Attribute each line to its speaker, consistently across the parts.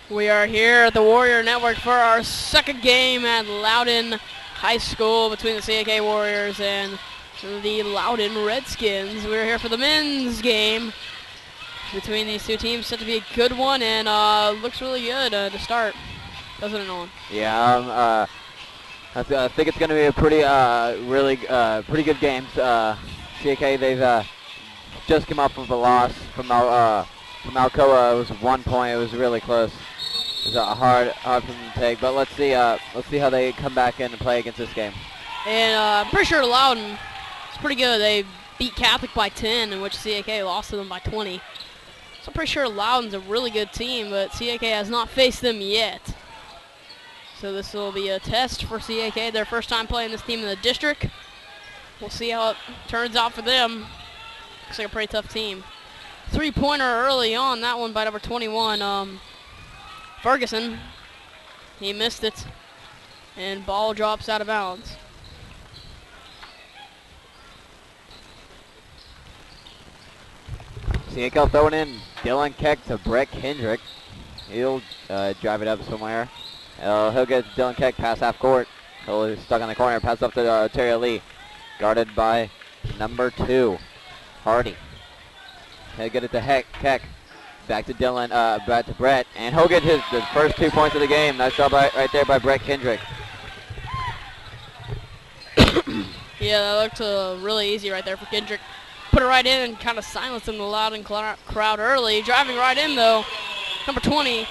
Speaker 1: We are here at the Warrior Network for our second game at Loudon High School between the CAK Warriors and the Loudon Redskins. We're here for the men's game between these two teams. Set to be a good one, and looks really good to start, doesn't it, Nolan?
Speaker 2: Yeah, I think it's going to be a pretty good game. CAK, they've just come off of a loss from Alcoa. It was 1 point. It was really close. It was hard for them to take. But let's see how they come back in and play against this game.
Speaker 1: And I'm pretty sure Loudon is pretty good. They beat Catholic by 10, in which CAK lost to them by 20. So I'm pretty sure Loudon's a really good team, but CAK has not faced them yet. So this will be a test for CAK, their first time playing this team in the district. We'll see how it turns out for them. Looks like a pretty tough team. Three-pointer early on, that one by number 21, Ferguson. He missed it, and ball drops out of bounds.
Speaker 2: CAK throwing in Dylan Keck to Brett Kendrick. He'll drive it up somewhere. He'll get Dylan Keck past half court. He's stuck in the corner. Pass up to Terry Lee. Guarded by number 2, Hardy. He'll get it to Keck. Back to Dylan, back to Brett. And he'll get the first 2 points of the game. Nice job right there by Brett Kendrick.
Speaker 1: Yeah, that looked really easy right there for Kendrick. Put it right in and kind of silenced the Loudon crowd early. Driving right in, though, number 20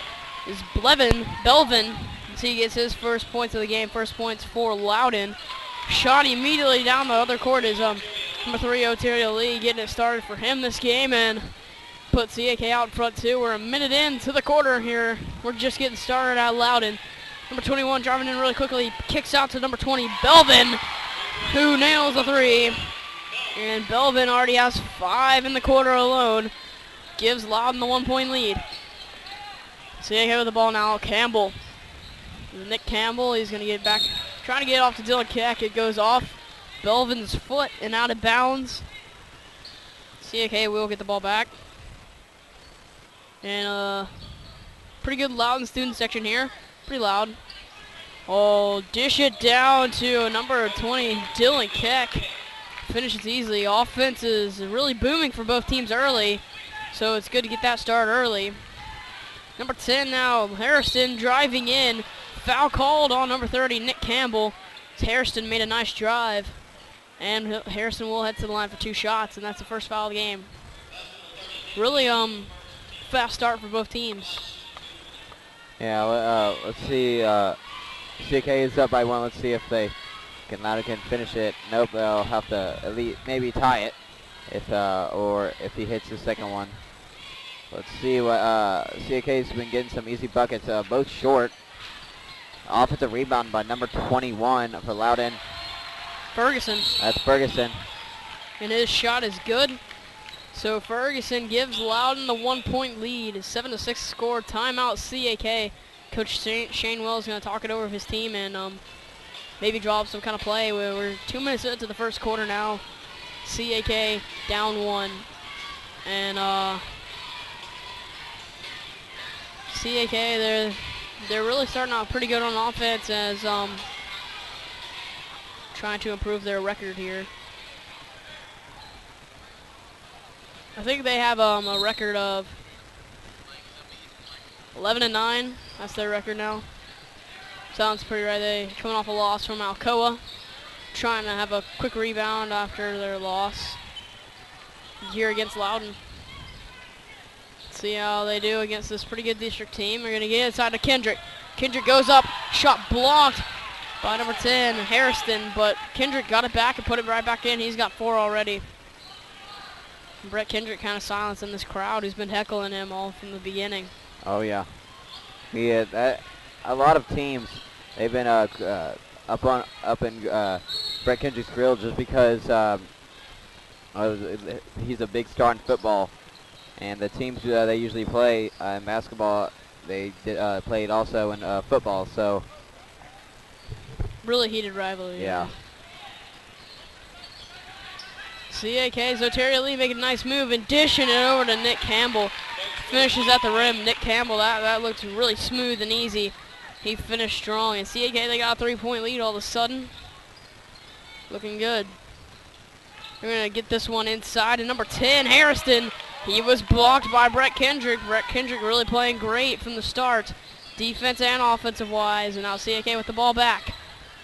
Speaker 1: is Belvin. So he gets his first points of the game. First points for Loudon. Shot immediately down the other court is number 3, Ontario Lee, getting it started for him this game and put CAK out in front too. We're a minute into the quarter here. We're just getting started at Loudon. Number 21 driving in really quickly, kicks out to number 20, Belvin, who nails a 3. And Belvin already has 5 in the quarter alone. Gives Loudon the 1-point lead. CAK with the ball now, Campbell. Nick Campbell, he's going to get back, trying to get off to Dylan Keck. It goes off Belvin's foot and out of bounds. CAK will get the ball back. And pretty good Loudon student section here. Pretty loud. Oh, dish it down to number 20, Dylan Keck. Finishes easily. Offense is really booming for both teams early, so it's good to get that start early. Number 10 now, Harrison driving in. Foul called on number 30, Nick Campbell. Harrison made a nice drive, and Harrison will head to the line for 2 shots, and that's the first foul of the game. Really fast start for both teams.
Speaker 2: Yeah, let's see. CAK is up by 1. Let's see if Loudon can finish it. Nope, they'll have to at least maybe tie it, or if he hits the second one. Let's see what CAK's been getting some easy buckets, both short. Offensive rebound by number 21 for Loudon.
Speaker 1: Ferguson.
Speaker 2: That's Ferguson.
Speaker 1: And his shot is good. So Ferguson gives Loudon the 1-point lead. 7-6 score. Timeout CAK. Coach Shane Wells is going to talk it over with his team and maybe draw up some kind of play. We're 2 minutes into the first quarter now. CAK down 1. And CAK, they're really starting out pretty good on offense as trying to improve their record here. I think they have a record of 11-9. That's their record now. Sounds pretty right. They coming off a loss from Alcoa, trying to have a quick rebound after their loss here against Loudon. See how they do against this pretty good district team. They're going to get inside to Kendrick. Kendrick goes up, shot blocked by number 10, Harrison, but Kendrick got it back and put it right back in. He's got 4 already. Brett Kendrick kind of silencing this crowd who's been heckling him all from the beginning.
Speaker 2: Oh yeah, a lot of teams, they've been up in Brett Kendrick's grill just because he's a big star in football. And the teams they usually play in basketball, they played also in football. So
Speaker 1: really heated rivalry.
Speaker 2: Yeah.
Speaker 1: CAK's Ontario Lee making a nice move and dishing it over to Nick Campbell. finishes at the rim. Nick Campbell, that looked really smooth and easy. He finished strong. And CAK, they got a 3-point lead all of a sudden. Looking good. They're going to get this one inside. And number 10, Harrison. He was blocked by Brett Kendrick. Brett Kendrick really playing great from the start, defense and offensive-wise. And now CAK with the ball back.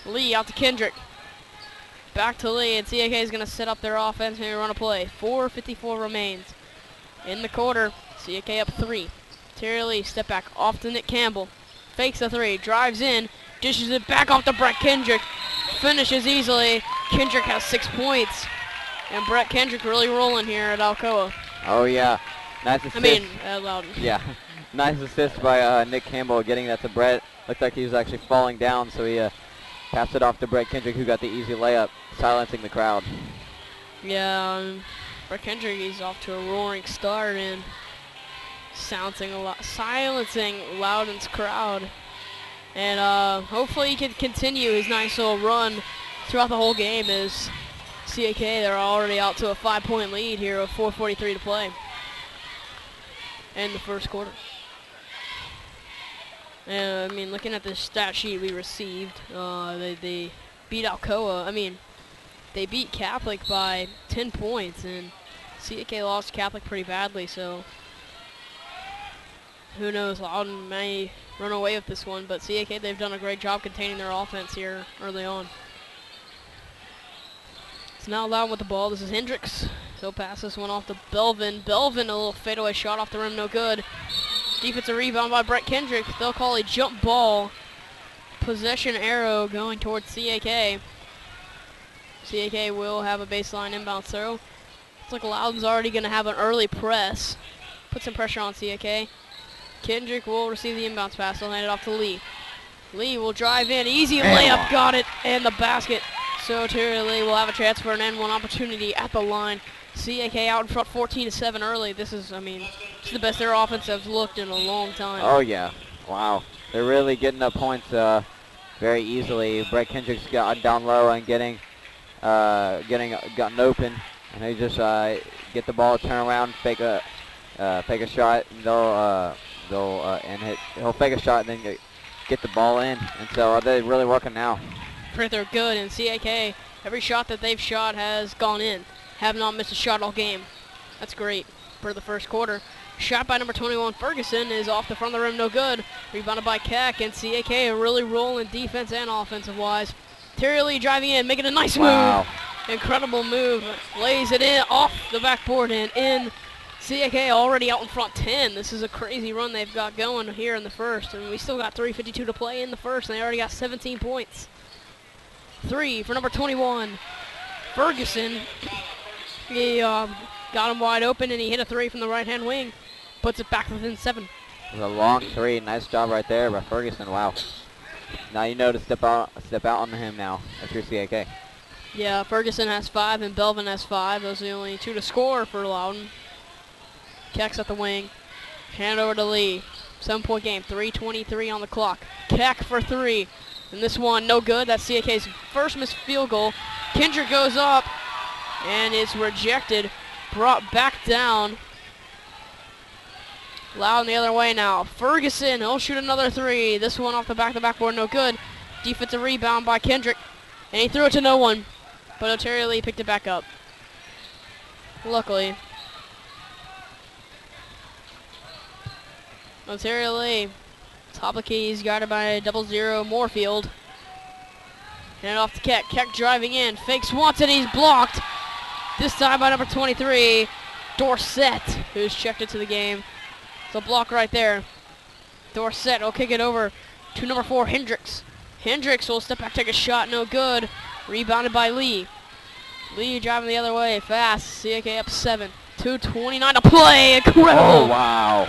Speaker 1: Lee out to Kendrick. Back to Lee, and CAK is going to set up their offense and run a play. 4:54 remains in the quarter. CAK up 3. Terry Lee, step back off to Nick Campbell. Fakes the 3, drives in, dishes it back off to Brett Kendrick. Finishes easily. Kendrick has 6 points. And Brett Kendrick really rolling here at Alcoa.
Speaker 2: Oh, yeah. Nice assist.
Speaker 1: Loudon.
Speaker 2: Yeah. Nice assist by Nick Campbell getting that to Brett. Looked like he was actually falling down, so he passed it off to Brett Kendrick, who got the easy layup, silencing the crowd.
Speaker 1: Yeah, Brett Kendrick, he's off to a roaring start and silencing Loudon's crowd. And hopefully he can continue his nice little run throughout the whole game as CAK, they're already out to a 5-point lead here with 4:43 to play in the first quarter. And I mean, looking at the stat sheet we received, they beat Alcoa. They beat Catholic by 10 points, and CAK lost Catholic pretty badly. So who knows? Loudon may run away with this one, but CAK, they've done a great job containing their offense here early on. It's now Loudon with the ball. This is Hendricks. He'll pass this one off to Belvin. Belvin, a little fadeaway shot off the rim, no good. Defensive rebound by Brett Kendrick. They'll call a jump ball. Possession arrow going towards CAK. CAK will have a baseline inbound throw. Looks like Loudon's already going to have an early press. Put some pressure on CAK. Kendrick will receive the inbounds pass. They'll hand it off to Lee. Lee will drive in. Easy layup. Got it. And the basket. So Terry Lee will have a chance for an N1 opportunity at the line. CAK out in front 14-7 early. This is, it's the best their offense has looked in a long time.
Speaker 2: Oh, yeah. Wow. They're really getting up points very easily. Brett Kendrick's gotten down low and gotten open. And they just get the ball, turn around, fake a shot, and he'll fake a shot and then get the ball in. And so they're really working now.
Speaker 1: They're good, and CAK, every shot that they've shot has gone in. Have not missed a shot all game. That's great for the first quarter. Shot by number 21, Ferguson, is off the front of the rim, no good. Rebounded by CAK, and CAK are really rolling defense and offensive-wise. Terry Lee driving in, making a nice move. Incredible move. Lays it in, off the backboard and in. CAK already out in front 10. This is a crazy run they've got going here in the first, and we still got 3:52 to play in the first, and they already got 17 points. 3 for number 21, Ferguson. He got him wide open, and he hit a 3 from the right-hand wing. Puts it back within 7.
Speaker 2: It was a long 3. Nice job right there by Ferguson. Wow. Now you know to step out on him now if you're CAK.
Speaker 1: Yeah, Ferguson has 5 and Belvin has 5. Those are the only 2 to score for Loudon. CAK's at the wing. Hand over to Lee. 7-point game. 3:23 on the clock. CAK for 3. And this one, no good. That's CAK's first missed field goal. Kendrick goes up and is rejected. Brought back down. Loudon the other way now. Ferguson, he'll shoot another 3. This one off the backboard, no good. Defensive rebound by Kendrick. And he threw it to no one. But Terry Lee picked it back up. Luckily. Terry Lee. Top of the keys, guarded by 00 Moorfield. Hand it off to CAK. CAK driving in. Fakes once and he's blocked. This time by number 23, Dorsett, who's checked into the game. It's a block right there. Dorsett will kick it over to number 4, Hendricks. Hendricks will step back, take a shot, no good. Rebounded by Lee. Lee driving the other way, fast. CAK up 7. 2:29 to play. Incredible.
Speaker 2: Oh, wow.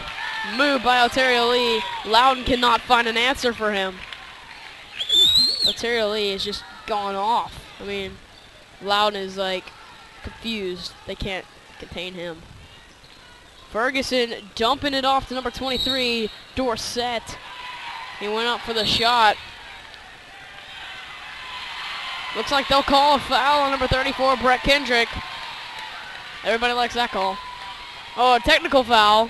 Speaker 1: Move by Ontario Lee. Loudon cannot find an answer for him. Ontario Lee is just gone off. Loudon is confused. They can't contain him. Ferguson dumping it off to number 23, Dorsett. He went up for the shot. Looks like they'll call a foul on number 34, Brett Kendrick. Everybody likes that call. Oh, a technical foul.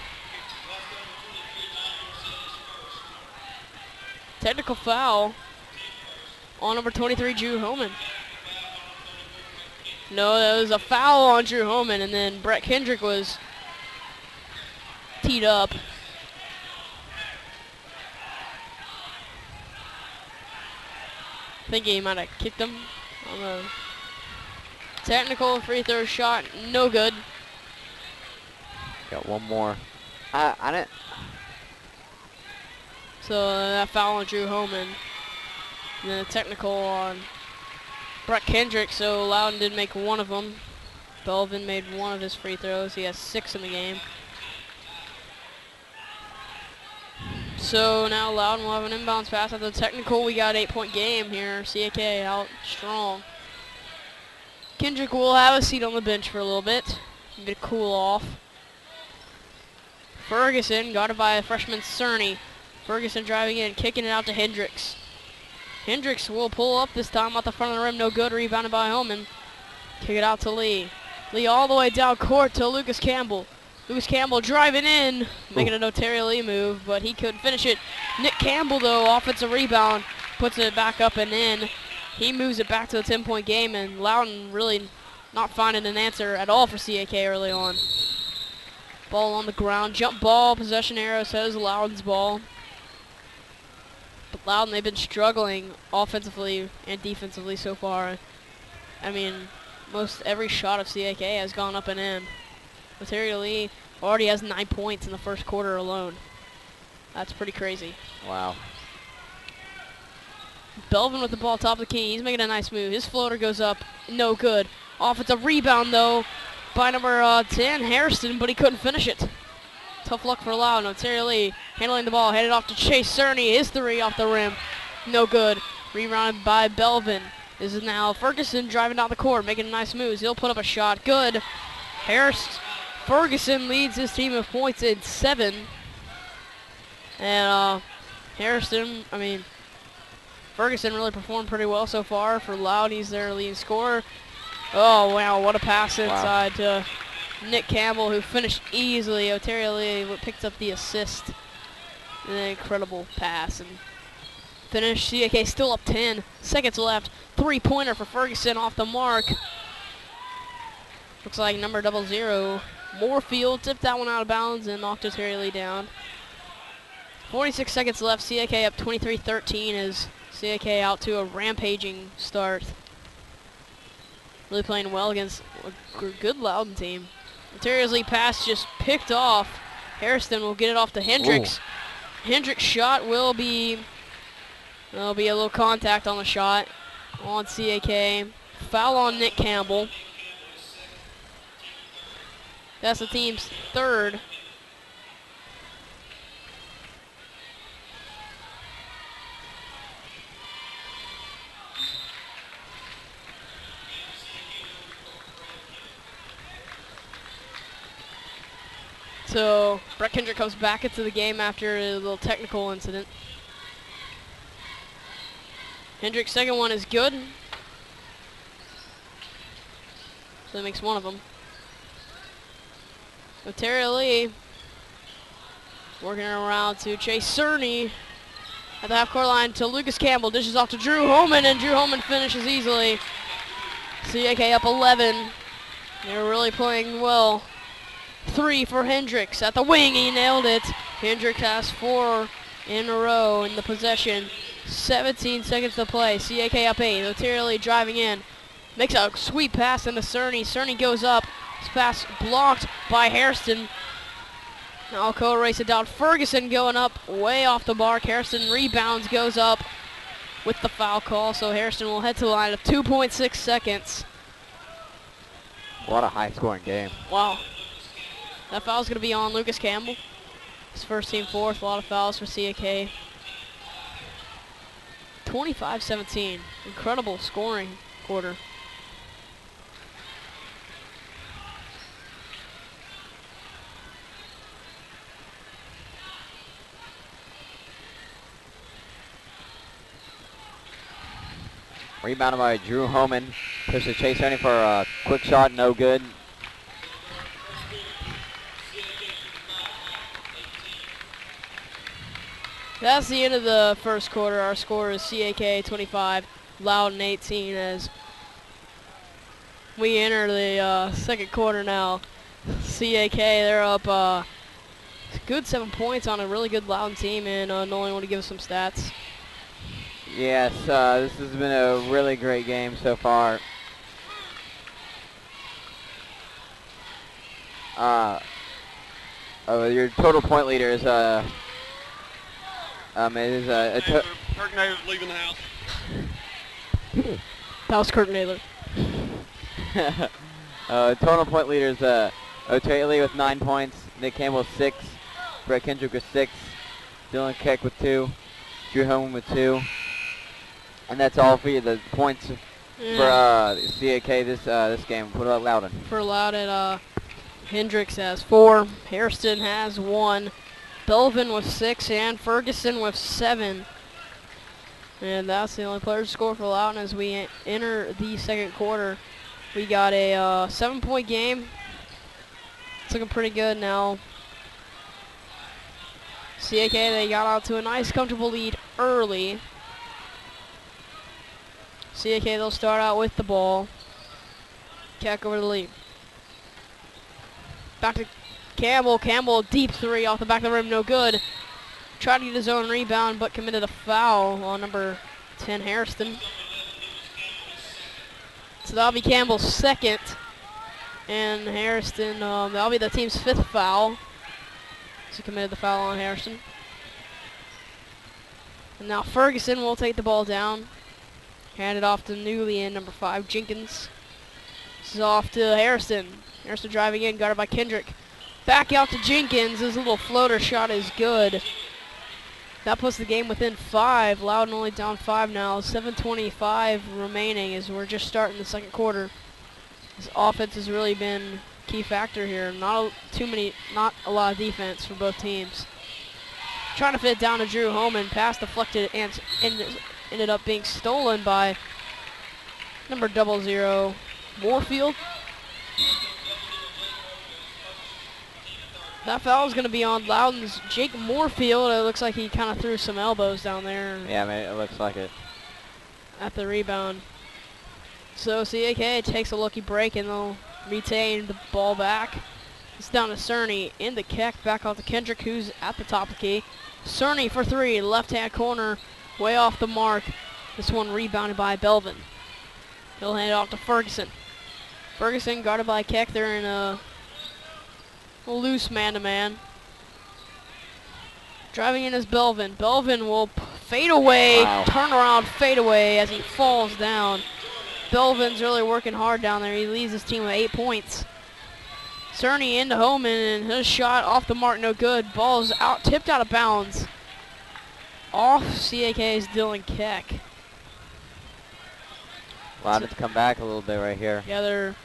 Speaker 1: Technical foul on number 23, Drew Homan. No, that was a foul on Drew Homan, and then Brett Kendrick was teed up. I think he might have kicked him on the technical free throw shot. No good.
Speaker 2: Got one more. I didn't.
Speaker 1: So that foul on Drew Homan. And then a technical on Brett Kendrick, so Loudon did make one of them. Belvin made one of his free throws. He has 6 in the game. So now Loudon will have an inbounds pass after the technical. We got an 8-point game here. CAK out strong. Kendrick will have a seat on the bench for a little bit. To cool off. Ferguson guarded by freshman Cerny. Ferguson driving in, kicking it out to Hendricks. Hendricks will pull up this time at the front of the rim. No good. Rebounded by Homan. Kick it out to Lee. Lee all the way down court to Lucas Campbell. Lucas Campbell driving in, making a Notario Lee move, but he couldn't finish it. Nick Campbell, though, offensive rebound, puts it back up and in. He moves it back to the 10-point game, and Loudon really not finding an answer at all for CAK early on. Ball on the ground. Jump ball. Possession arrow says Loudon's ball. But Loudon, they've been struggling offensively and defensively so far. I mean, most every shot of CAK has gone up and in. Notario Lee already has 9 points in the first quarter alone. That's pretty crazy.
Speaker 2: Wow.
Speaker 1: Belvin with the ball top of the key. He's making a nice move. His floater goes up. No good. Offensive rebound, though, by number 10, Hairston, but he couldn't finish it. Tough luck for Loudon. Notario Lee handling the ball. Headed off to Chase Cerny. His 3 off the rim. No good. Rebounded by Belvin. This is now Ferguson driving down the court, making nice moves. He'll put up a shot. Good. Ferguson leads his team of points in 7. And Ferguson really performed pretty well so far for Loudon. He's their leading scorer. Oh, wow, what a pass inside to Nick Campbell, who finished easily. Notario Lee picked up the assist. An incredible pass and finish. CAK still up 10 seconds left. 3-pointer for Ferguson off the mark. Looks like number 00, Moorfield, tipped that one out of bounds and knocked Notario Lee down. 46 seconds left. CAK up 23-13 as CAK out to a rampaging start. Really playing well against a good Loudon team. Notario Lee pass just picked off. Hairston will get it off to Hendricks. Ooh. Hendricks' shot will be, there'll be a little contact on the shot on CAK. Foul on Nick Campbell. That's the team's 3rd. So Brett Kendrick comes back into the game after a little technical incident. Hendrick's second one is good. So that makes one of them. Notario Lee working around to Chase Cerny at the half-court line to Lucas Campbell. Dishes off to Drew Homan, and Drew Homan finishes easily. CAK up 11. They're really playing well. 3 for Hendricks at the wing. He nailed it. Hendricks has 4 in a row in the possession. 17 seconds to play. CAK up 8. Notario Lee driving in. Makes a sweet pass into Cerny. Cerny goes up. This pass blocked by Hairston. Now Alcoa race it down. Ferguson going up way off the mark. Hairston rebounds, goes up with the foul call. So Hairston will head to the line of 2.6 seconds.
Speaker 2: What a high-scoring game.
Speaker 1: Wow. That foul's going to be on Lucas Campbell. His first team 4th. A lot of fouls for CAK. 25-17. Incredible scoring quarter.
Speaker 2: Rebounded by Drew Homan. Pushes to Chase Cerny for a quick shot, no good.
Speaker 1: That's the end of the first quarter. Our score is CAK 25, Loudon 18 as we enter the second quarter now. CAK, they're up good 7 points on a really good Loudon team, and Nolan, want to give us some stats?
Speaker 2: Yes, this has been a really great game so far. Your total point leader is Kurt
Speaker 3: Naylor leaving the house.
Speaker 1: That was Kurt Naylor.
Speaker 2: Total point leader is O'Taylor with 9 points, Nick Campbell 6, Brett Kendrick with 6, Dylan Keck with 2, Drew Holman with 2, and that's all for you. The points for CAK this game. What about Loudon?
Speaker 1: For Loudon, Hendricks has 4, Hairston has 1, Belvin with 6, and Ferguson with 7. And that's the only players to score for Loudon as we enter the second quarter. We got a 7-point game. It's looking pretty good now. CAK, they got out to a nice, comfortable lead early. CAK, they'll start out with the ball. CAK over the lead. Back to Campbell. Campbell, deep 3 off the back of the rim, no good. Tried to get his own rebound, but committed a foul on number 10, Hairston. So that'll be Campbell's second. And Hairston, that'll be the team's 5th foul. So he committed the foul on Hairston. And now Ferguson will take the ball down. Hand it off to newly in number 5, Jenkins. This is off to Hairston. Hairston driving in, guarded by Kendrick. Back out to Jenkins. His little floater shot is good. That puts the game within 5. Loudon only down 5 now. 7:25 remaining as we're just starting the second quarter. This offense has really been a key factor here. Not a lot of defense for both teams. Trying to fit down to Drew Holman. Pass deflected and ended up being stolen by number 00, Moorfield. That foul is going to be on Loudon's Jake Moorfield. It looks like he kind of threw some elbows down there.
Speaker 2: Yeah, man, it looks like it.
Speaker 1: At the rebound. So CAK takes a lucky break and they'll retain the ball back. It's down to Cerny in the kick. Back off to Kendrick, who's at the top of the key. Cerny for 3, left-hand corner, way off the mark. This one rebounded by Belvin. He'll hand it off to Ferguson. Ferguson guarded by Keck. They're in a loose man-to-man. Driving in is Belvin. Belvin will fade away, turn around, fade away as he falls down. Belvin's really working hard down there. He leads his team with 8 points. Cerny into Holman, and his shot off the mark, no good. Ball's out, tipped out of bounds. Off CAK's Dylan Keck.
Speaker 2: Loudon to come back a little bit right here.
Speaker 1: Yeah, they're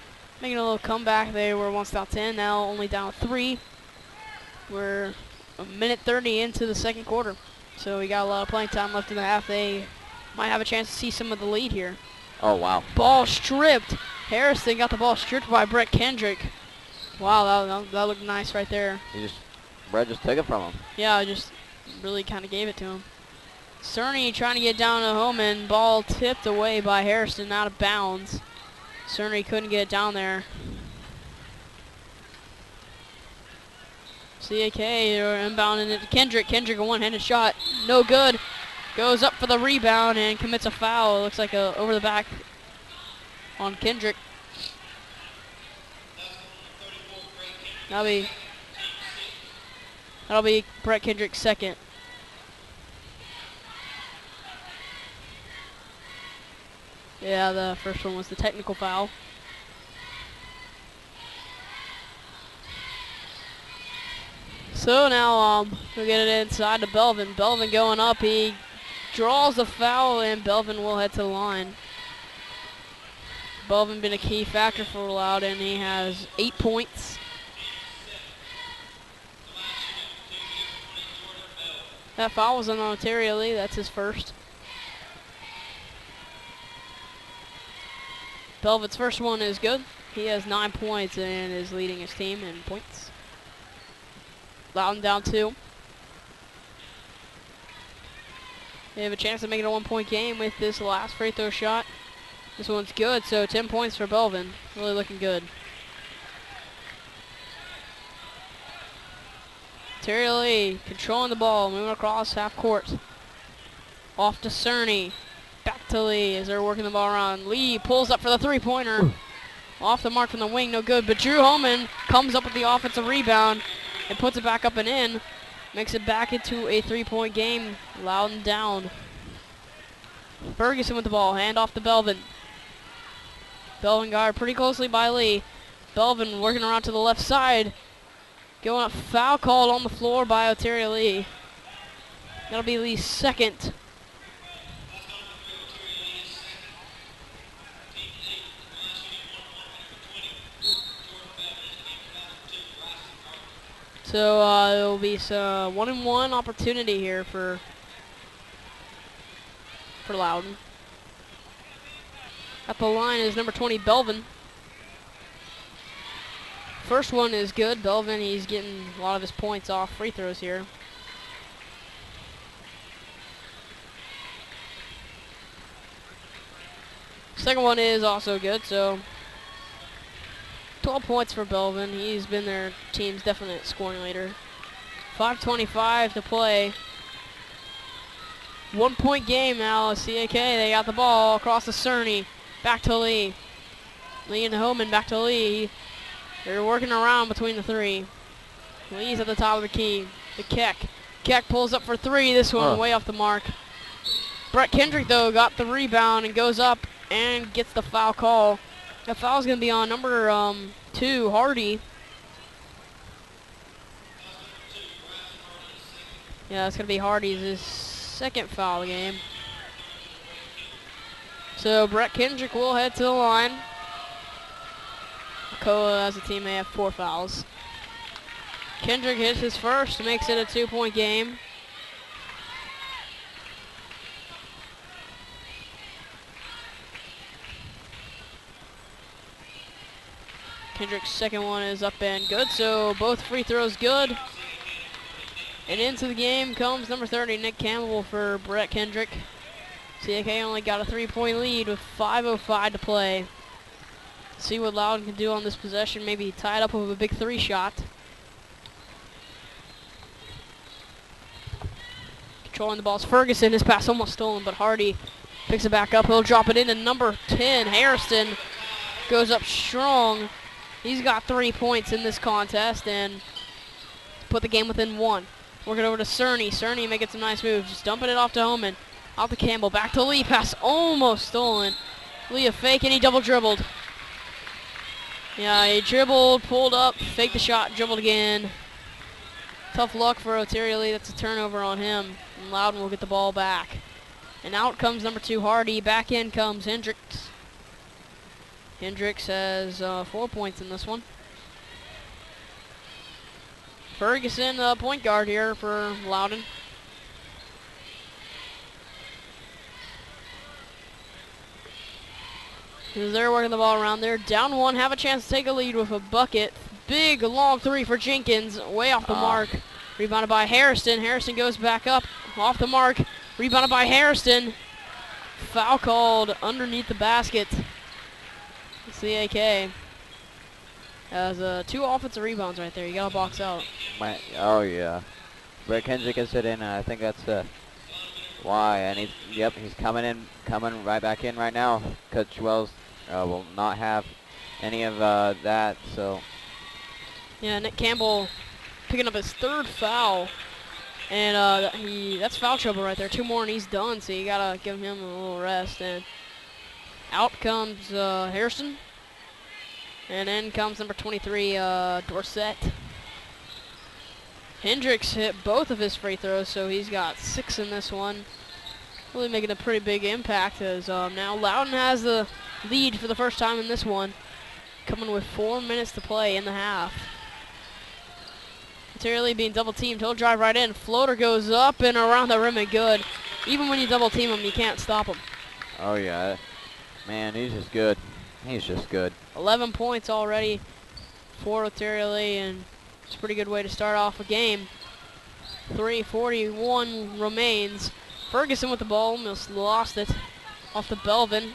Speaker 1: making a little comeback. They were once down 10, now only down 3. We're a minute 30 into the second quarter. So we got a lot of playing time left in the half. They might have a chance to see some of the lead here.
Speaker 2: Oh, wow.
Speaker 1: Ball stripped. Harrison got the ball stripped by Brett Kendrick. Wow, that looked nice right there.
Speaker 2: Brett just took it from him.
Speaker 1: Yeah, just really kind of gave it to him. Cerny trying to get down to Holman. Ball tipped away by Harrison, out of bounds. Cerny couldn't get it down there. CAK are inbounding it to Kendrick. Kendrick, a one-handed shot. No good. Goes up for the rebound and commits a foul. It looks like a over the back on Kendrick. That'll be Brett Kendrick's second. Yeah, the first one was the technical foul. So now we'll get it inside to Belvin. Belvin going up. He draws the foul, and Belvin will head to the line. Belvin been a key factor for Loudon. He has 8 points. That foul was on Ontario Lee. That's his first. Belvin's first one is good. He has 9 points and is leading his team in points. Loudon down 2. They have a chance to make it a 1-point game with this last free throw shot. This one's good, so 10 points for Belvin. Really looking good. Terry Lee controlling the ball, moving across half court. Off to Cerny. Back to Lee as they're working the ball around. Lee pulls up for the three-pointer. Off the mark from the wing, no good. But Drew Holman comes up with the offensive rebound and puts it back up and in. Makes it back into a 3-point game. Loudon down. Ferguson with the ball. Hand off to Belvin. Belvin guard pretty closely by Lee. Belvin working around to the left side. Going up, foul called on the floor by Ontario Lee. That'll be Lee's second. So there'll be some 1-and-1 opportunity here for Loudon. At the line is number 20, Belvin. First one is good. Belvin, he's getting a lot of his points off free throws here. Second one is also good, so 12 points for Belvin. He's been their team's definite scoring leader. 5:25 to play. 1-point game now. CAK, they got the ball across to Cerny. Back to Lee. Lee and Homan back to Lee. They're working around between the three. Lee's at the top of the key. The CAK. CAK pulls up for three. This one way off the mark. Brett Kendrick, though, got the rebound and goes up and gets the foul call. That foul's going to be on number 2, Hardy. Yeah, it's going to be Hardy's second foul of the game. So Brett Kendrick will head to the line. Koa as a team may have 4 fouls. Kendrick hits his first, makes it a 2-point game. Kendrick's second one is up and good, so both free throws good. And into the game comes number 30, Nick Campbell for Brett Kendrick. CAK only got a 3-point lead with 5:05 to play. See what Loudon can do on this possession, maybe tie it up with a big 3 shot. Controlling the ball's Ferguson. His pass almost stolen, but Hardy picks it back up. He'll drop it into number 10, Hairston. Goes up strong. He's got 3 points in this contest and put the game within 1. Working over to Cerny. Cerny making some nice moves. Just dumping it off to Homan. Out to Campbell. Back to Lee. Pass almost stolen. Lee a fake and he double dribbled. Yeah, he dribbled, pulled up, faked the shot, dribbled again. Tough luck for Ontario Lee. That's a turnover on him. And Loudon will get the ball back. And out comes number 2, Hardy. Back in comes Hendricks. Hendricks has 4 points in this one. Ferguson, point guard here for Loudon. As they're working the ball around there. Down 1, have a chance to take a lead with a bucket. Big, long 3 for Jenkins. Way off the mark. Rebounded by Hairston. Hairston goes back up. Off the mark. Rebounded by Hairston. Foul called underneath the basket. CAK has 2 offensive rebounds right there. You got to box out.
Speaker 2: Oh, yeah. Brett Kendrick is sitting. I think that's why. And he's coming right back in right now. Coach Wells will not have any of that. So.
Speaker 1: Yeah, Nick Campbell picking up his 3rd foul. And that's foul trouble right there. 2 more and he's done. So you got to give him a little rest. And out comes Hairston. And in comes number 23, Dorsett. Hendricks hit both of his free throws, so he's got 6 in this one. Really making a pretty big impact as now Loudon has the lead for the first time in this one. Coming with 4 minutes to play in the half. Ontario Lee being double teamed. He'll drive right in. Floater goes up and around the rim and good. Even when you double team him, you can't stop him.
Speaker 2: Oh, yeah. Man, he's just good. He's just good.
Speaker 1: 11 points already for Ontario Lee, and it's a pretty good way to start off a game. 3:41 remains. Ferguson with the ball, almost lost it. Off to Belvin,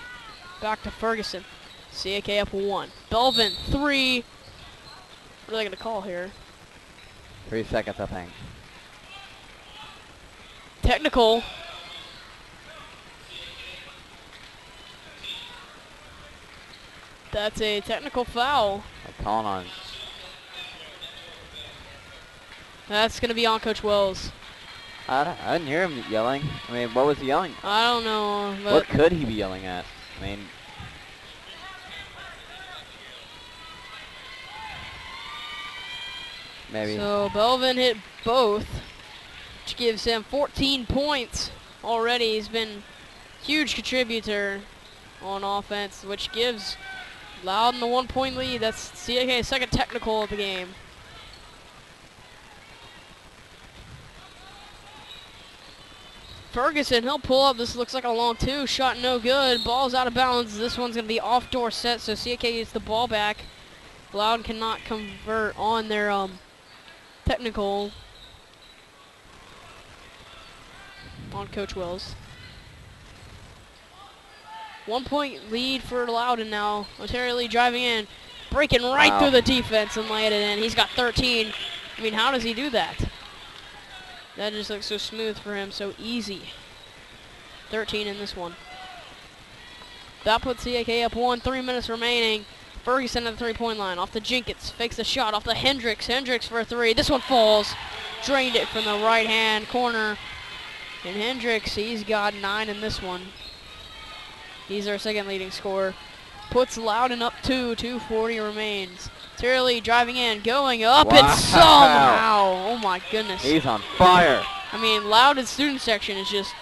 Speaker 1: back to Ferguson. CAK up 1. Belvin, 3. What are they going to call here?
Speaker 2: 3 seconds, I think.
Speaker 1: Technical. That's a technical foul.
Speaker 2: They're calling on.
Speaker 1: That's going to be on Coach Wells.
Speaker 2: I didn't hear him yelling. I mean, what was he yelling?
Speaker 1: I don't know. But
Speaker 2: What could he be yelling at? I mean, maybe.
Speaker 1: So Belvin hit both, which gives him 14 points already. He's been a huge contributor on offense, which gives Loudon the 1-point lead. That's CAK's second technical of the game. Ferguson, he'll pull up. This looks like a long 2. Shot no good. Ball's out of bounds. This one's going to be off Dorset, so CAK gets the ball back. Loudon cannot convert on their technical on Coach Wells. 1-point lead for Loudon now. Ontario Lee driving in, breaking right through the defense and laying it in. He's got 13. I mean, how does he do that? That just looks so smooth for him, so easy. 13 in this one. That puts CAK up 1, 3 minutes remaining. Ferguson at the 3-point line. Off to Jenkins, fakes the shot. Off to Hendricks. Hendricks for a 3. This one falls. Drained it from the right-hand corner. And Hendricks, he's got 9 in this one. He's our second leading scorer. Puts Loudon up 2, 2:40 remains. Lee driving in, going up, and somehow, oh my goodness.
Speaker 2: He's on fire.
Speaker 1: I mean, Loudon's student section is just,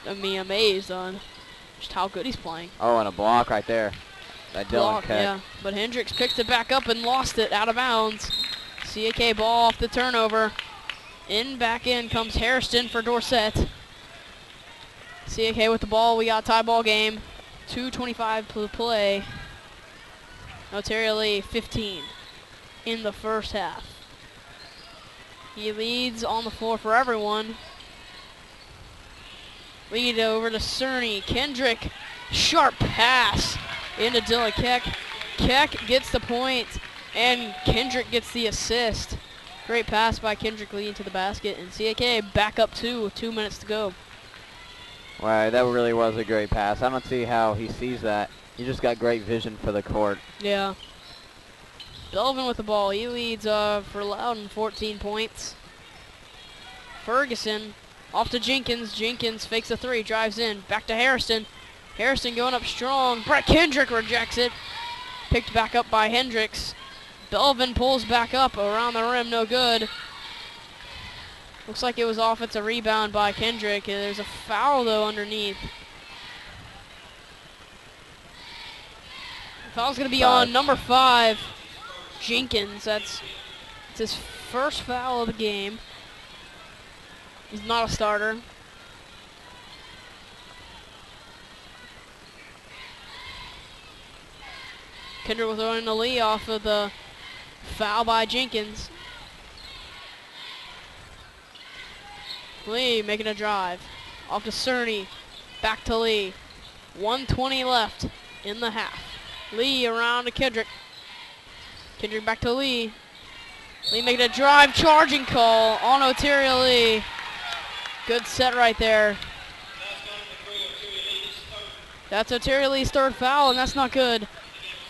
Speaker 1: amazed on just how good he's playing.
Speaker 2: Oh, and a block right there. That Dylan CAK.
Speaker 1: Yeah, but Hendricks picked it back up and lost it out of bounds. CAK ball off the turnover. Back in comes Hairston for Dorset. CAK with the ball. We got a tie ball game. 2:25 to play. Ontario Lee 15 in the first half. He leads on the floor for everyone. Lead over to Cerny. Kendrick, sharp pass into Dylan CAK. CAK gets the point, and Kendrick gets the assist. Great pass by Kendrick Lee into the basket, and CAK back up 2 with 2 minutes to go.
Speaker 2: Wow, that really was a great pass. I don't see how he sees that. He just got great vision for the court.
Speaker 1: Yeah. Belvin with the ball. He leads for Loudon 14 points. Ferguson off to Jenkins. Jenkins fakes a 3, drives in. Back to Hairston. Hairston going up strong. Brett Kendrick rejects it. Picked back up by Hendricks. Belvin pulls back up around the rim. No good. Looks like it was offensive rebound by Kendrick. There's a foul, though, underneath. Foul's going to be on number 5, Jenkins. It's his first foul of the game. He's not a starter. Kendrick was throwing the Lee off of the foul by Jenkins. Lee making a drive. Off to Cerny. Back to Lee. 1:20 left in the half. Lee around to Kendrick. Kendrick back to Lee. Lee making a drive, charging call on Ontario Lee. Good set right there. That's Ontario Lee's 3rd foul, and that's not good.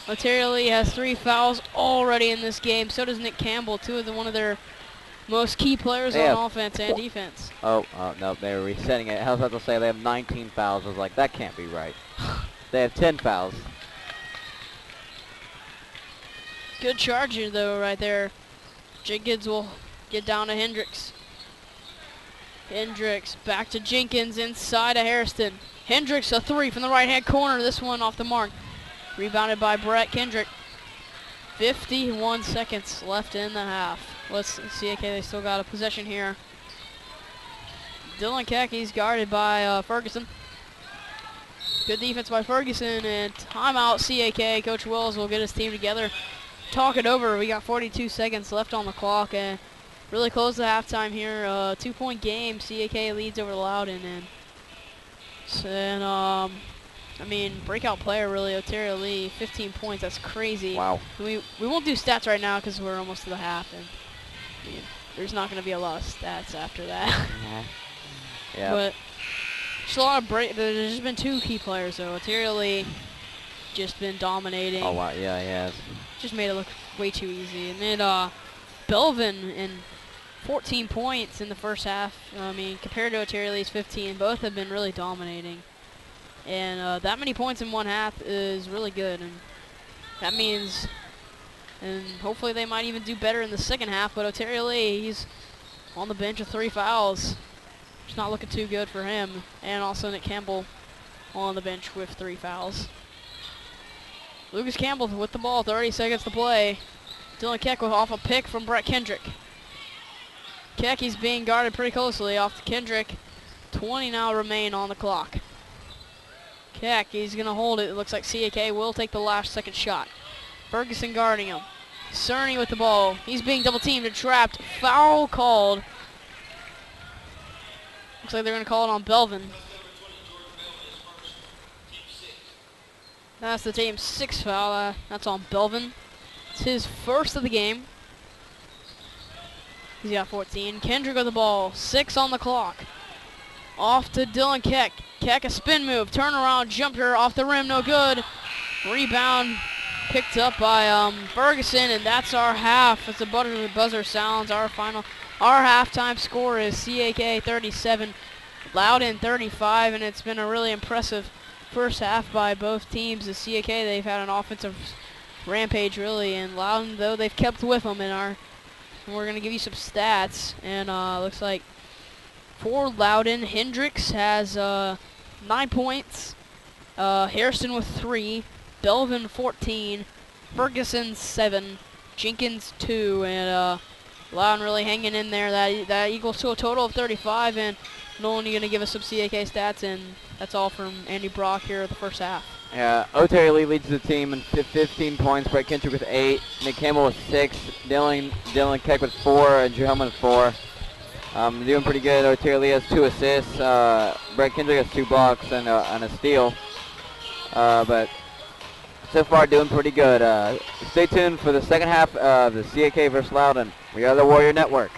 Speaker 1: Ontario Lee has 3 fouls already in this game. So does Nick Campbell, one of their most key players on offense and defense.
Speaker 2: Oh, no, they were resetting it. I was about to say they have 19 fouls. I was like, that can't be right. They have 10 fouls.
Speaker 1: Good charging, though, right there. Jenkins will get down to Hendricks. Hendricks back to Jenkins inside of Hairston. Hendricks a 3 from the right-hand corner. This one off the mark. Rebounded by Brett Kendrick. 51 seconds left in the half. Let's see, okay, they still got a possession here. Dylan CAK, he's guarded by Ferguson. Good defense by Ferguson, and timeout CAK. Coach Wells will get his team together. Talk it over. We got 42 seconds left on the clock, and really close to halftime here. 2-point game. CAK leads over Loudon, and I mean, breakout player really, Ontario Lee, 15 points. That's crazy.
Speaker 2: Wow.
Speaker 1: We won't do stats right now because we're almost to the half, and I mean, there's not going to be a lot of stats after that.
Speaker 2: Yeah.
Speaker 1: But just a lot of there's just been 2 key players though. Ontario Lee just been dominating.
Speaker 2: Oh wow, yeah, he has.
Speaker 1: Just made it look way too easy. And then Belvin in 14 points in the first half. I mean, compared to Ontario Lee's 15, both have been really dominating. And that many points in one half is really good. And that means, and hopefully they might even do better in the second half. But Ontario Lee, he's on the bench with 3 fouls. It's not looking too good for him. And also Nick Campbell on the bench with 3 fouls. Lucas Campbell with the ball, 30 seconds to play. Dylan Keck off a pick from Brett Kendrick. Keck, he's being guarded pretty closely off to Kendrick. 20 now remain on the clock. Keck, he's going to hold it. It looks like CAK will take the last second shot. Ferguson guarding him. Cerny with the ball. He's being double teamed and trapped. Foul called. Looks like they're going to call it on Belvin. That's the team's 6th foul. That's on Belvin. It's his first of the game. He's got 14. Kendrick with the ball. 6 on the clock. Off to Dylan Keck. Keck, a spin move. Turnaround jumper off the rim. No good. Rebound picked up by Ferguson, and that's our half. As the buzzer sounds, our halftime score is CAK 37, Loudon 35, and it's been a really impressive first half by both teams. The CAK, they've had an offensive rampage really, and Loudon, though, they've kept with them and we're going to give you some stats. And looks like for Loudon, Hendricks has 9 points, Harrison with 3, Belvin 14, Ferguson 7, Jenkins 2, and Loudon really hanging in there. That equals to a total of 35, and Nolan, you're going to give us some CAK stats, and that's all from Andy Brock here at the first half.
Speaker 2: Yeah, Ontario Lee leads the team in 15 points. Brett Kendrick with 8. Nick Campbell with 6. Dylan Keck with 4. And Drew Hellman with 4. Doing pretty good. Ontario Lee has 2 assists. Brett Kendrick has 2 blocks and a steal. But so far doing pretty good. Stay tuned for the second half of the CAK versus Loudon. We are the Warrior Network.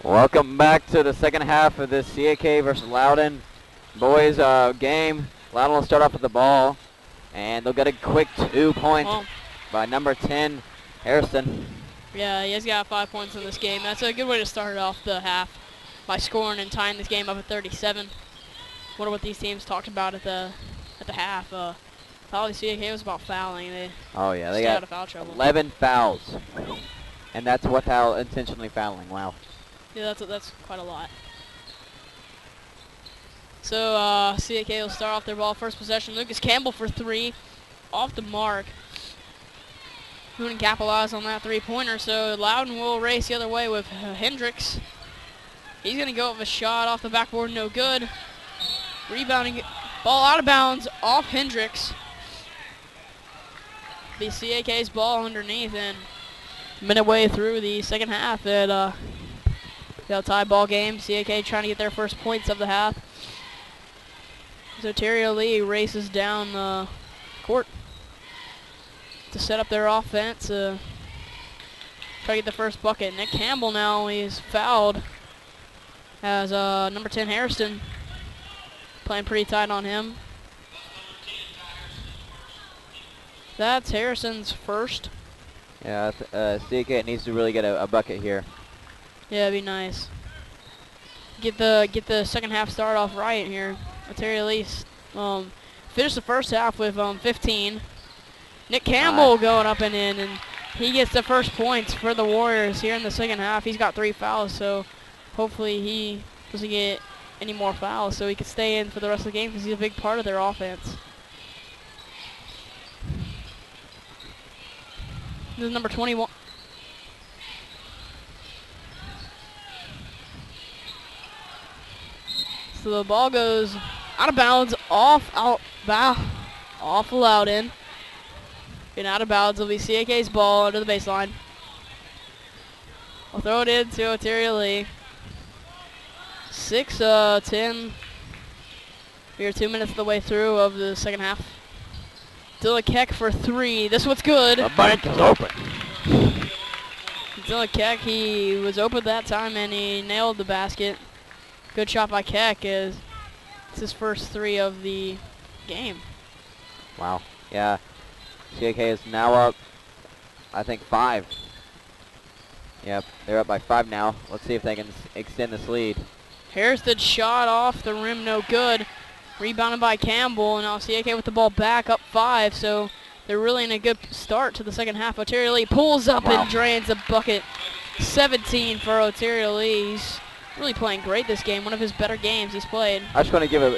Speaker 2: Welcome back to the second half of this CAK versus Loudon boys game. Loudon will start off with the ball, and they'll get a quick 2 points by number 10, Harrison.
Speaker 1: Yeah, he has got 5 points in this game. That's a good way to start off the half by scoring and tying this game up at 37. Wonder what these teams talked about at the half. Probably CAK was about fouling. They
Speaker 2: They
Speaker 1: got
Speaker 2: got
Speaker 1: out of foul trouble.
Speaker 2: 11 fouls, and that's without intentionally fouling. Wow.
Speaker 1: Yeah, that's quite a lot. So CAK will start off their ball first possession. Lucas Campbell for 3, off the mark. Couldn't capitalize on that 3-pointer, so Loudon will race the other way with Hendricks. He's going to go with a shot off the backboard, no good. Rebounding, ball out of bounds, off Hendricks. The CAK's ball underneath, and minute way through the second half. Got a tie ball game. CAK trying to get their first points of the half. So Terry Lee races down the court to set up their offense. Try to get the first bucket. Nick Campbell now, he's fouled. As number 10 Harrison playing pretty tight on him. That's Harrison's first.
Speaker 2: Yeah, CAK needs to really get a bucket here.
Speaker 1: Yeah, it'd be nice. Get the second half start off right here. Terry Lee finished the first half with 15. Nick Campbell going up and in, and he gets the first points for the Warriors here in the second half. He's got 3 fouls, so hopefully he doesn't get any more fouls so he can stay in for the rest of the game because he's a big part of their offense. This is number 21. So the ball goes out of bounds, off Loudon. And out of bounds will be CAK's ball under the baseline. I'll throw it in to Terry Lee. 6-10. We are 2 minutes of the way through of the second half. Dylan Keck for 3. This one's good.
Speaker 2: The bank is open.
Speaker 1: Dylan Keck, he was open that time and he nailed the basket. Good shot by Keck as it's his first 3 of the game.
Speaker 2: Wow. Yeah. CAK is now up, I think, 5. Yep, they're up by 5 now. Let's see if they can extend this lead.
Speaker 1: Harrison shot off the rim, no good. Rebounded by Campbell, and now CAK with the ball back, up 5, so they're really in a good start to the second half. O'Terry Lee pulls up and drains a bucket. 17 for O'Terry Lee. He's really playing great this game, one of his better games he's played.
Speaker 2: I just want to give a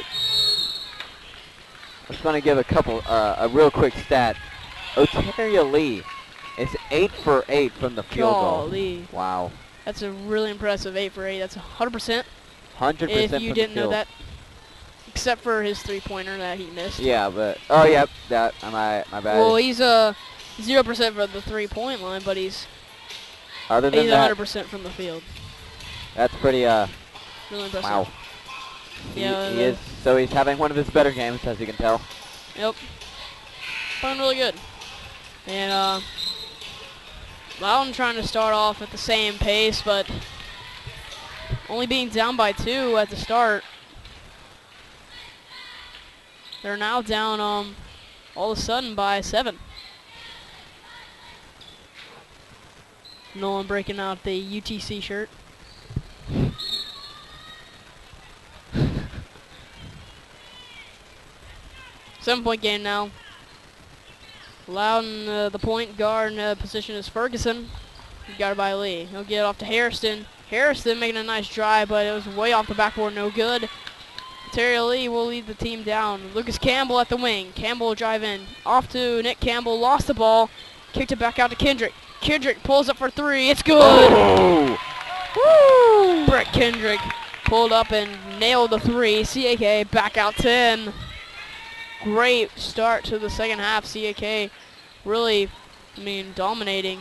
Speaker 2: real quick stat. O'Terry Lee is 8 for 8 from the field goal. Wow.
Speaker 1: That's a really impressive 8 for 8. That's 100%.
Speaker 2: 100%
Speaker 1: if you didn't know that, except for his 3-pointer that he missed.
Speaker 2: Yeah, but my bad.
Speaker 1: Well, he's 0% from the 3-point line, but he's 100% from the field.
Speaker 2: That's pretty
Speaker 1: really impressive.
Speaker 2: Wow.
Speaker 1: Yeah,
Speaker 2: he is. So he's having one of his better games, as you can tell.
Speaker 1: Yep. Playing really good. And Loudon trying to start off at the same pace, but only being down by 2 at the start. They're now down all of a sudden by 7. Nolan breaking out the UTC shirt. Seven-point game now. Loudon, the point guard position is Ferguson. Guarded by Lee. He'll get it off to Harrison. Harrison making a nice drive, but it was way off the backboard, no good. Terry Lee will lead the team down. Lucas Campbell at the wing. Campbell will drive in. Off to Nick Campbell, lost the ball. Kicked it back out to Kendrick. Kendrick pulls up for 3. It's good.
Speaker 2: Oh.
Speaker 1: Woo! Brett Kendrick pulled up and nailed the 3. CAK back out 10. Great start to the second half. CAK really, dominating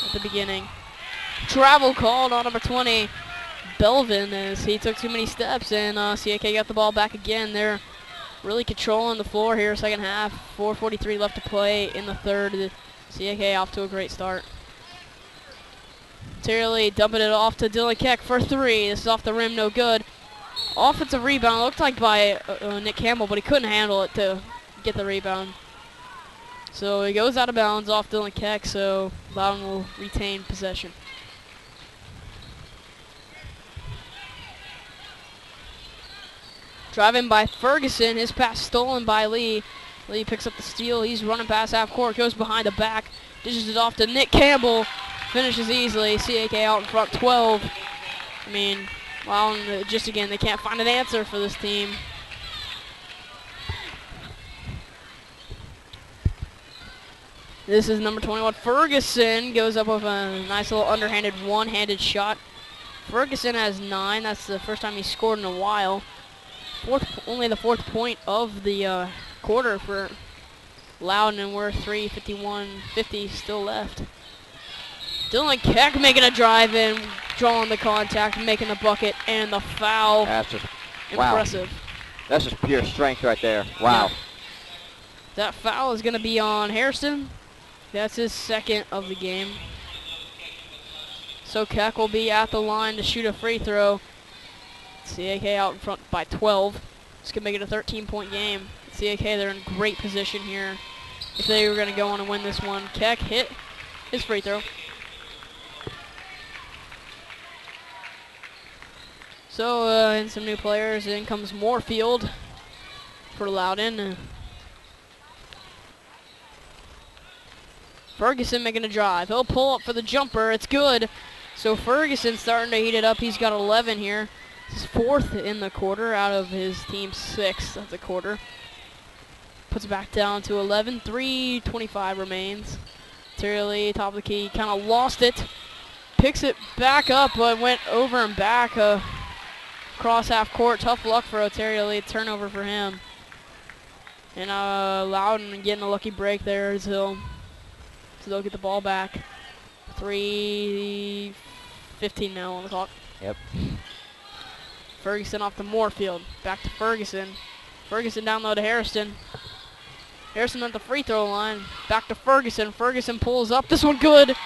Speaker 1: at the beginning. Travel called on number 20, Belvin, as he took too many steps, and CAK got the ball back again. They're really controlling the floor here, second half. 4:43 left to play in the third. CAK off to a great start. Terry Lee dumping it off to Dylan Keck for 3. This is off the rim, no good. Offensive rebound, looked like by Nick Campbell, but he couldn't handle it to get the rebound. So he goes out of bounds off Dylan Keck, so Loudon will retain possession. Driving by Ferguson, his pass stolen by Lee. Lee picks up the steal, he's running past half court, goes behind the back, dishes it off to Nick Campbell, finishes easily. CAK out in front 12. I mean, Loudon, just again, they can't find an answer for this team. This is number 21, Ferguson, goes up with a nice little underhanded one-handed shot. Ferguson has 9, that's the first time he's scored in a while. Only the 4th point of the quarter for Loudon, and we're 3:51:50 still left. Dylan Keck making a drive in, drawing the contact, making the bucket, and the foul.
Speaker 2: That's just
Speaker 1: impressive.
Speaker 2: Wow. That's just pure strength right there. Wow.
Speaker 1: Yeah. That foul is going to be on Hairston. That's his 2nd of the game. So Keck will be at the line to shoot a free throw. CAK out in front by 12. This could make it a 13-point game. CAK, they're in great position here if they were going to go on and win this one. Keck hit his free throw. So, and some new players. In comes Moorfield for Loudon. Ferguson making a drive. He'll pull up for the jumper. It's good. So Ferguson starting to heat it up. He's got 11 here. His 4th in the quarter out of his team's 6th of the quarter. Puts it back down to 11. 3:25 remains. Terry Lee, top of the key, kind of lost it. Picks it back up, but went over and back across half court. Tough luck for Terry Lee. Turnover for him. And Loudon getting a lucky break there as he'll get the ball back. 3:15 now on the clock.
Speaker 2: Yep.
Speaker 1: Ferguson off to Moorfield. Back to Ferguson. Ferguson down low to Hairston. Hairston at the free throw line. Back to Ferguson. Ferguson pulls up. This one good.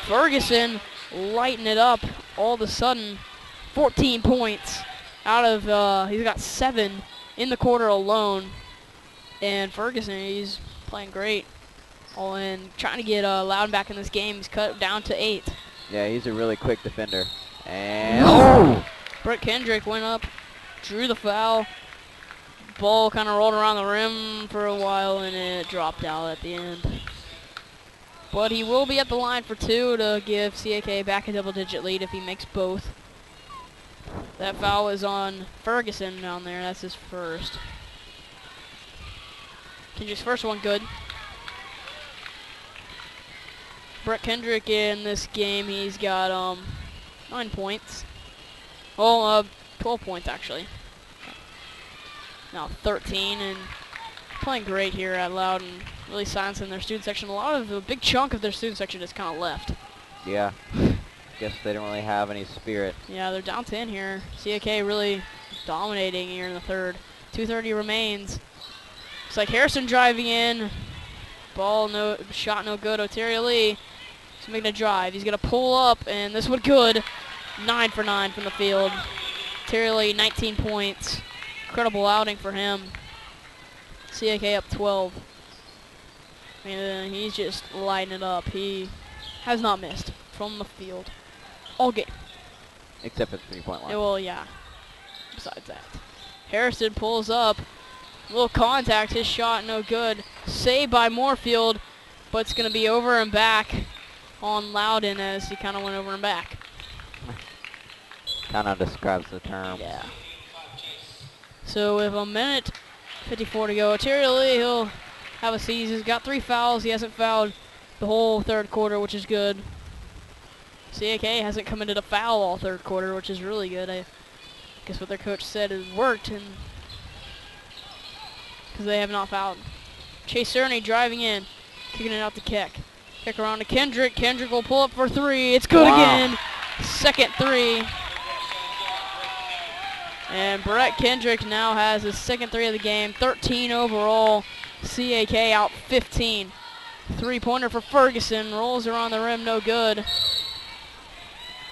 Speaker 1: Ferguson lighting it up all of a sudden. 14 points out of, he's got 7 in the quarter alone. And Ferguson, he's playing great. All in, trying to get Loudon back in this game. He's cut down to 8.
Speaker 2: Yeah, he's a really quick defender. And oh!
Speaker 1: Brett Kendrick went up, drew the foul. Ball kind of rolled around the rim for a while, and it dropped out at the end. But he will be at the line for 2 to give CAK back a double-digit lead if he makes both. That foul is on Ferguson down there. That's his 1st. Kendrick's 1st one good. Brett Kendrick in this game, he's got 9 points. Oh, 12 points actually. Now 13, and playing great here at Loudon. Really silencing their student section. A big chunk of their student section is kind of left.
Speaker 2: Yeah. Guess they don't really have any spirit.
Speaker 1: Yeah, they're down 10 here. CAK really dominating here in the 3rd. 2:30 remains. Looks like Harrison driving in. Ball no shot, no good. Terry Lee. He's making a drive. He's gonna pull up, and this one good. 9 for 9 from the field. Terry Lee, 19 points. Incredible outing for him. CAK up 12. And he's just lighting it up. He has not missed from the field all game.
Speaker 2: Except for the 3-point line.
Speaker 1: Yeah, well, yeah. Besides that. Harrison pulls up. Little contact. His shot no good. Saved by Moorfield. But it's going to be over and back on Loudon as he kind of went over and back.
Speaker 2: Kind of describes the term.
Speaker 1: Yeah. So with 1:54 to go, Terry Lee, he'll have a season. He's got 3 fouls. He hasn't fouled the whole 3rd quarter, which is good. CAK hasn't committed a foul all 3rd quarter, which is really good. I guess what their coach said has worked, and because they have not fouled. Chase Cerny driving in, kicking it out to Keck. Kick around to Kendrick. Kendrick will pull up for 3. It's good again. 2nd 3. And Brett Kendrick now has his 2nd 3 of the game. 13 overall. CAK out 15. 3-pointer for Ferguson. Rolls around the rim, no good.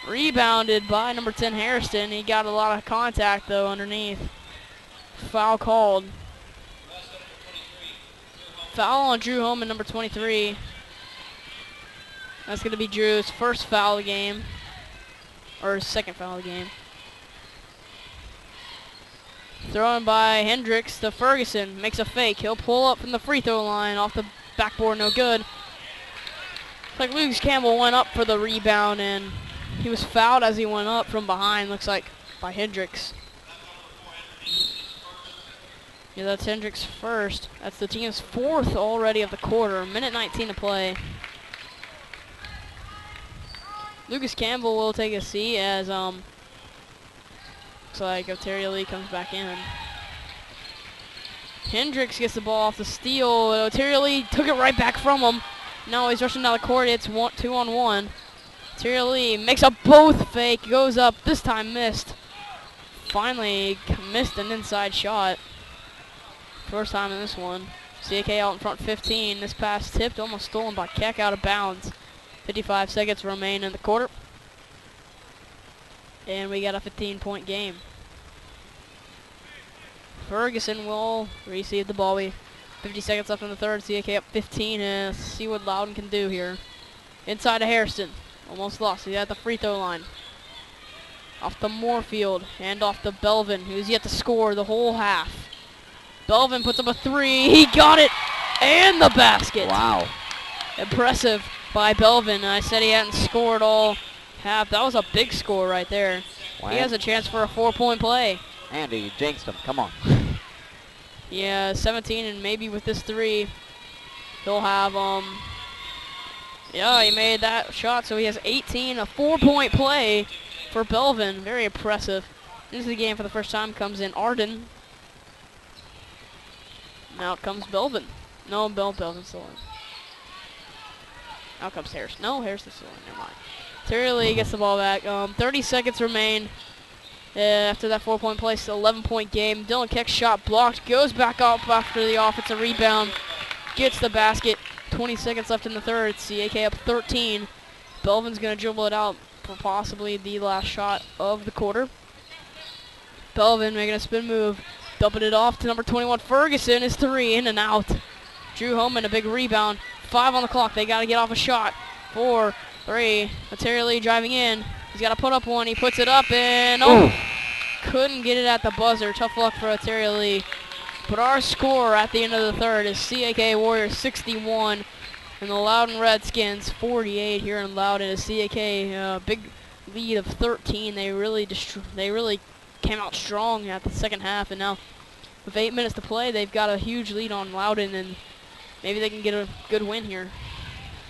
Speaker 1: Rebounded by number 10 Hairston. He got a lot of contact though underneath. Foul called. Foul on Drew Holman, number 23. That's going to be Drew's first foul of the game. Or his second foul of the game. Thrown by Hendricks to Ferguson. Makes a fake. He'll pull up from the free throw line. Off the backboard, no good. Looks like Lucas Campbell went up for the rebound, and he was fouled as he went up from behind, looks like, by Hendricks. Yeah, that's Hendricks' first. That's the team's fourth already of the quarter. Minute 19 to play. Lucas Campbell will take a seat as looks like Oteria Lee comes back in. Hendricks gets the ball off the steal. Oteria Lee took it right back from him. Now he's rushing down the court. It's 2-on-1. Oteria Lee makes a both fake. Goes up. This time missed. Finally missed an inside shot. First time in this one. CAK out in front 15. This pass tipped, almost stolen by CAK out of bounds. 55 seconds remain in the quarter. And we got a 15-point game. Ferguson will receive the ball. 50 seconds left in the third. CAK up 15. And see what Loudon can do here. Inside to Hairston. Almost lost. He's at the free throw line. Off to Moorfield. And off to Belvin, who's yet to score the whole half. Belvin puts up a three. He got it. And the basket.
Speaker 2: Wow.
Speaker 1: Impressive by Belvin. I said he hadn't scored all half. That was a big score right there.
Speaker 2: Wow.
Speaker 1: He has a chance for a 4-point play.
Speaker 2: And he jinxed him. Come on.
Speaker 1: Yeah, 17, and maybe with this three, he'll have, yeah, he made that shot, so he has 18. A 4-point play for Belvin. Very impressive. Into the game for the first time comes in Arden. Now out comes Belvin. No, Belvin's still in. Out comes Harris. No, Harris is still in. Never mind. Terry Lee gets the ball back. 30 seconds remain after that 4-point play. Still 11-point game. Dylan Keck's shot blocked. Goes back up after the offensive rebound. Gets the basket. 20 seconds left in the third. CAK up 13. Belvin's going to dribble it out for possibly the last shot of the quarter. Belvin making a spin move. Dumping it off to number 21 Ferguson. Is three in and out. Drew Holman a big rebound. 5 on the clock. They got to get off a shot. 4, 3. Oteria Lee driving in. He's got to put up one. He puts it up and couldn't get it at the buzzer. Tough luck for Oteria Lee. But our score at the end of the third is CAK Warriors 61 and the Loudon Redskins 48 here in Loudon. Is CAK big lead of 13. They really came out strong at the second half, and now with 8 minutes to play, they've got a huge lead on Loudon, and maybe they can get a good win here.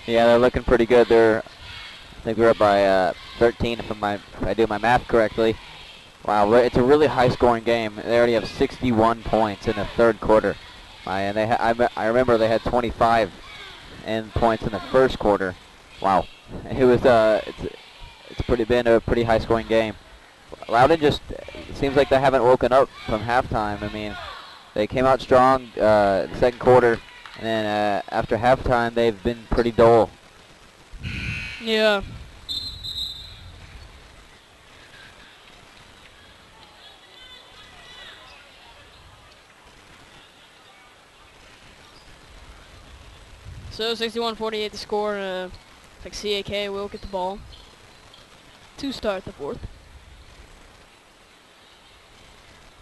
Speaker 2: Yeah, they're looking pretty good. I think we're up by 13 if I do my math correctly. Wow, it's a really high-scoring game. They already have 61 points in the third quarter. And I remember they had 25 points in the first quarter. Wow, it was been a pretty high-scoring game. Loudon it seems like they haven't woken up from halftime. I mean, they came out strong the second quarter, and then after halftime, they've been pretty dull.
Speaker 1: Yeah. So 61-48 the score. I think CAK will get the ball to start the fourth.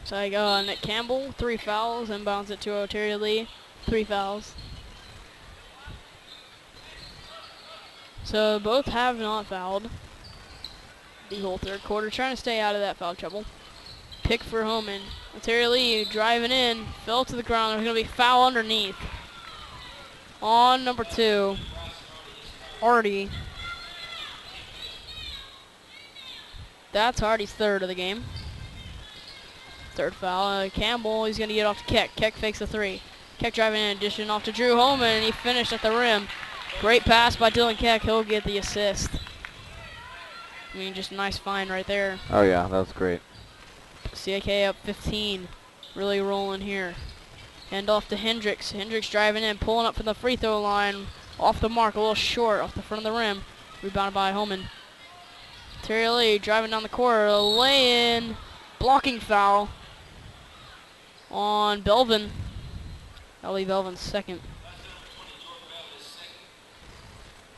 Speaker 1: So I got Nick Campbell, 3 fouls, inbounds it to Oteria Lee, 3 fouls. So both have not fouled the whole third quarter, trying to stay out of that foul trouble. Pick for Holman. Oteria Lee driving in, fell to the ground. There's going to be foul underneath on number 2, Hardy. That's Hardy's third of the game. Third foul. Campbell, he's going to get off to Keck. Keck fakes the 3. Keck driving in, addition off to Drew Holman, and he finished at the rim. Great pass by Dylan Keck. He'll get the assist. I mean, just a nice find right there.
Speaker 2: Oh, yeah, that was great.
Speaker 1: CAK up 15. Really rolling here. Hand off to Hendricks. Hendricks driving in, pulling up from the free throw line. Off the mark, a little short, off the front of the rim. Rebounded by Holman. Terry Lee driving down the court, a lay-in, blocking foul on Belvin. Ellie Belvin's second.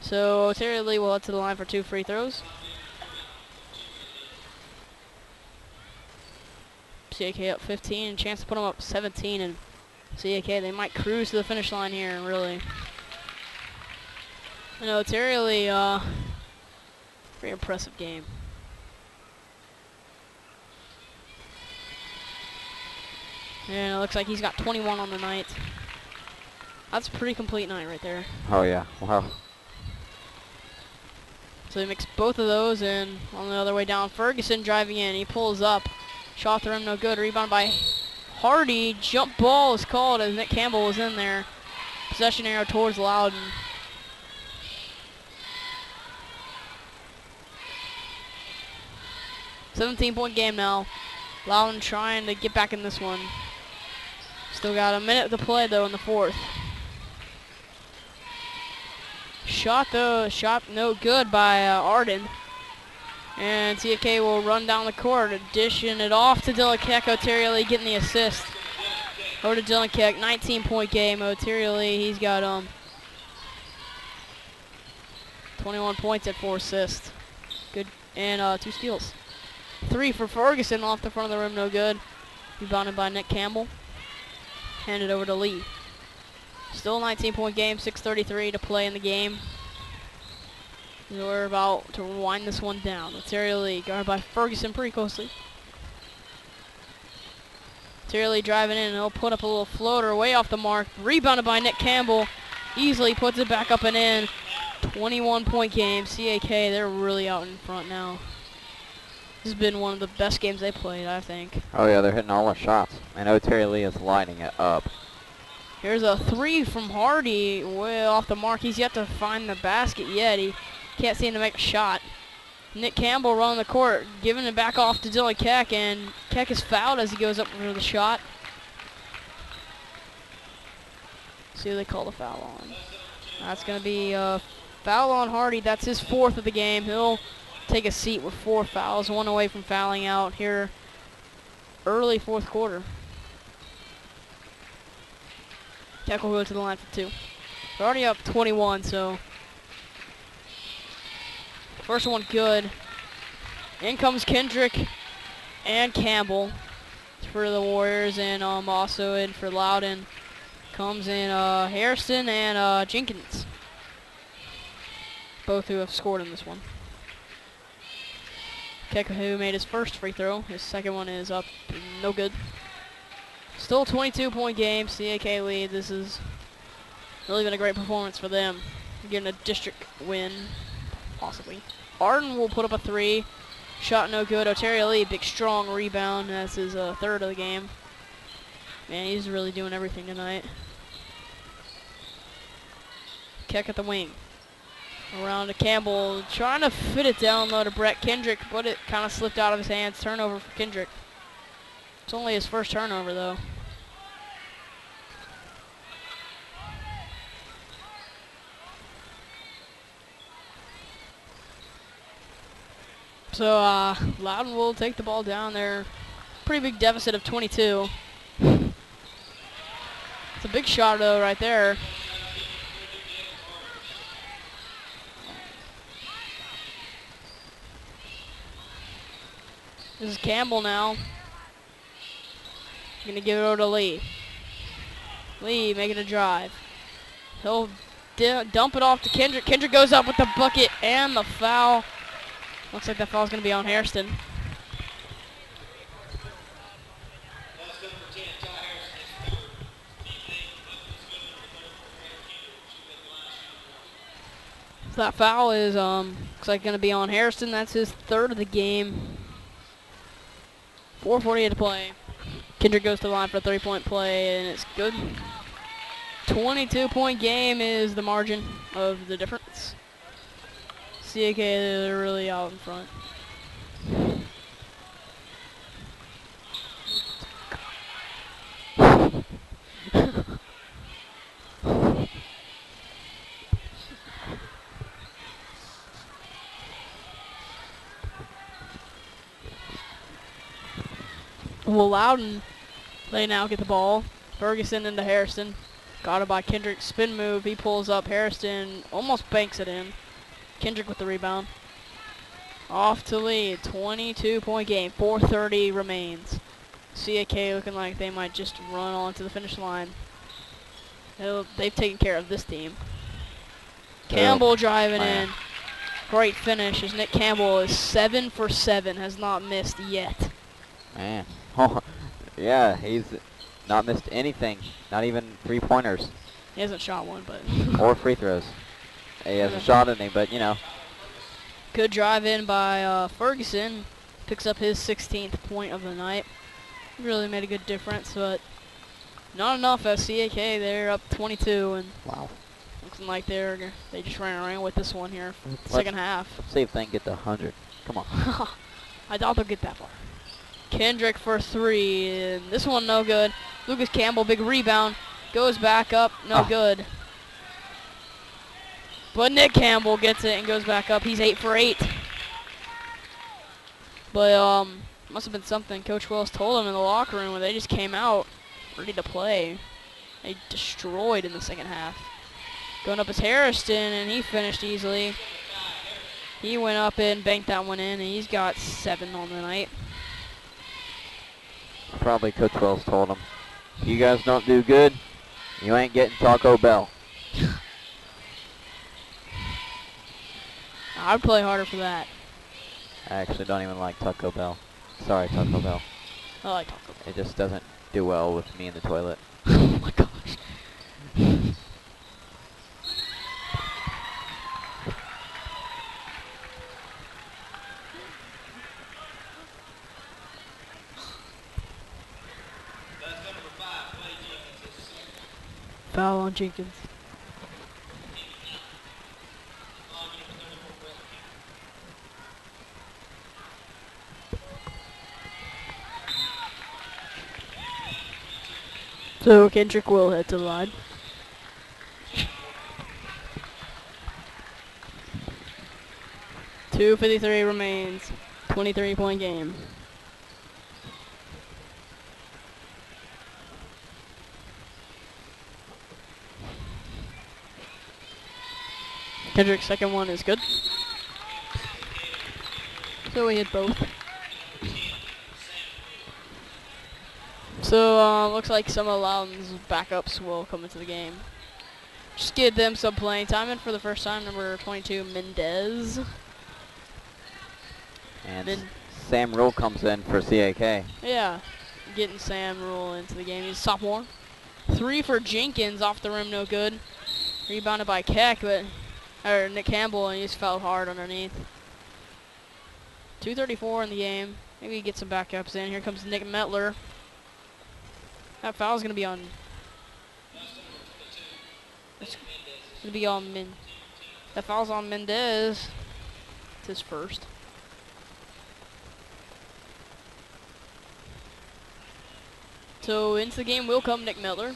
Speaker 1: So Terry Lee will head to the line for 2 free throws. CAK up 15, chance to put them up 17, and CAK, they might cruise to the finish line here, really. You know, Terry Lee, very impressive game. And it looks like he's got 21 on the night. That's a pretty complete night right there.
Speaker 2: Oh yeah, wow.
Speaker 1: So he makes both of those, and on the other way down, Ferguson driving in. He pulls up. Shot through him, no good. Rebound by Hardy. Jump ball is called as Nick Campbell was in there. Possession arrow towards Loudon. .17 game now. Loudon trying to get back in this one. Still got a minute to play though in the fourth. Shot though, no good by Arden. And CAK will run down the court, dishing it off to Dylan Keck. Terry Lee getting the assist. Over to Dylan Keck, 19-point game. Terry Lee, he's got 21 points at 4 assists. Good, and 2 steals. 3 for Ferguson off the front of the rim, no good. Rebounded by Nick Campbell. Handed over to Lee. Still a 19-point game, 6:33 to play in the game. We're about to wind this one down. Terry Lee, guarded by Ferguson pretty closely. Terry Lee driving in, and he'll put up a little floater way off the mark. Rebounded by Nick Campbell. Easily puts it back up and in. 21-point game. CAK, they're really out in front now. This has been one of the best games they played, I think.
Speaker 2: Oh yeah, they're hitting all the shots. I know Terry Lee is lighting it up.
Speaker 1: Here's a 3 from Hardy, way off the mark. He's yet to find the basket yet. He can't seem to make a shot. Nick Campbell running the court, giving it back off to Dylan Keck, and Keck is fouled as he goes up for the shot. See who they call the foul on. That's going to be a foul on Hardy. That's his 4th of the game. He'll take a seat with 4 fouls, 1 away from fouling out here early 4th quarter. Keck will go to the line for 2. They're already up 21, so first one good. In comes Kendrick and Campbell for the Warriors, and also in for Loudon comes in Harrison and Jenkins, both who have scored in this one. Keck, who made his first free throw, his second one is up, no good. Still a 22-point game, CAK lead. This is really been a great performance for them. Getting a district win, possibly. Arden will put up a 3. Shot no good. Terry Lee, big strong rebound. That's his 3rd of the game. Man, he's really doing everything tonight. Keck at the wing. Around to Campbell, trying to fit it down low to Brett Kendrick, but it kind of slipped out of his hands. Turnover for Kendrick. It's only his first turnover, though. So Loudon will take the ball down there. Pretty big deficit of 22. It's a big shot, though, right there. This is Campbell now. Gonna give it over to Lee. Lee making a drive. He'll dump it off to Kendrick. Kendrick goes up with the bucket and the foul. Looks like that foul's gonna be on Hairston. So that foul is looks like gonna be on Hairston. That's his 3rd of the game. 4:48 to play. Kendrick goes to the line for a 3-point play, and it's good. 22-point game is the margin of the difference. CAK, they're really out in front. Well, Loudon, they now get the ball. Ferguson into Harrison. Got it by Kendrick. Spin move. He pulls up. Harrison almost banks it in. Kendrick with the rebound. Off to lead. 22-point game. 4:30 remains. CAK looking like they might just run on to the finish line. They've taken care of this team. Campbell driving in. Great finish as Nick Campbell is 7 for 7. Has not missed yet.
Speaker 2: Man. Oh, yeah, he's not missed anything. Not even 3-pointers.
Speaker 1: He hasn't shot one, but.
Speaker 2: Or free throws. He hasn't shot any, but, you know.
Speaker 1: Good drive in by Ferguson. Picks up his 16th point of the night. Really made a good difference, but not enough at CAK. They're up 22, and
Speaker 2: wow,
Speaker 1: looking like they just ran around with this one here. Second half.
Speaker 2: See if they can get to 100. Come on.
Speaker 1: I doubt they'll get that far. Kendrick for 3, and this one no good. Lucas Campbell, big rebound, goes back up, no good. But Nick Campbell gets it and goes back up. He's 8 for 8. But must have been something Coach Wells told him in the locker room when they just came out ready to play. They destroyed in the second half. Going up is Harrison, and he finished easily. He went up and banked that one in, and he's got 7 on the night.
Speaker 2: Probably Coach Wells told him, you guys don't do good, you ain't getting Taco Bell.
Speaker 1: I'd play harder for that.
Speaker 2: I actually don't even like Taco Bell. Sorry, Taco Bell.
Speaker 1: I like Taco Bell.
Speaker 2: It just doesn't do well with me in the toilet.
Speaker 1: Oh my gosh. Foul on Jenkins. So Kendrick will head to the line. .253 remains. 23-point game. Kendrick's second one is good. So we hit both. So looks like some of Loudon's backups will come into the game. Just give them some playing time. And for the first time, number 22, Mendez.
Speaker 2: And Sam Rule comes in for CAK.
Speaker 1: Yeah, getting Sam Rule into the game. He's a sophomore. 3 for Jenkins, off the rim, no good. Rebounded by CAK, or Nick Campbell, and he's fouled hard underneath. 2:34 in the game. Maybe get some backups in. Here comes Nick Metler. That foul's gonna be on. It's gonna be on That foul's on Mendez. It's his first. So into the game will come Nick Miller,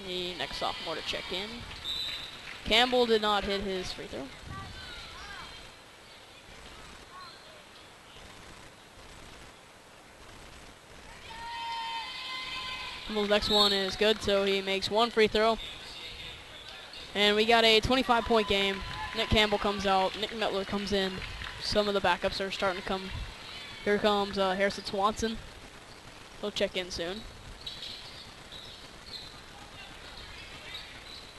Speaker 1: the next sophomore to check in. Campbell did not hit his free throw. Campbell's next one is good, so he makes 1 free throw. And we got a 25-point game. Nick Campbell comes out, Nick Metler comes in. Some of the backups are starting to come. Here comes Harrison Swanson. He'll check in soon.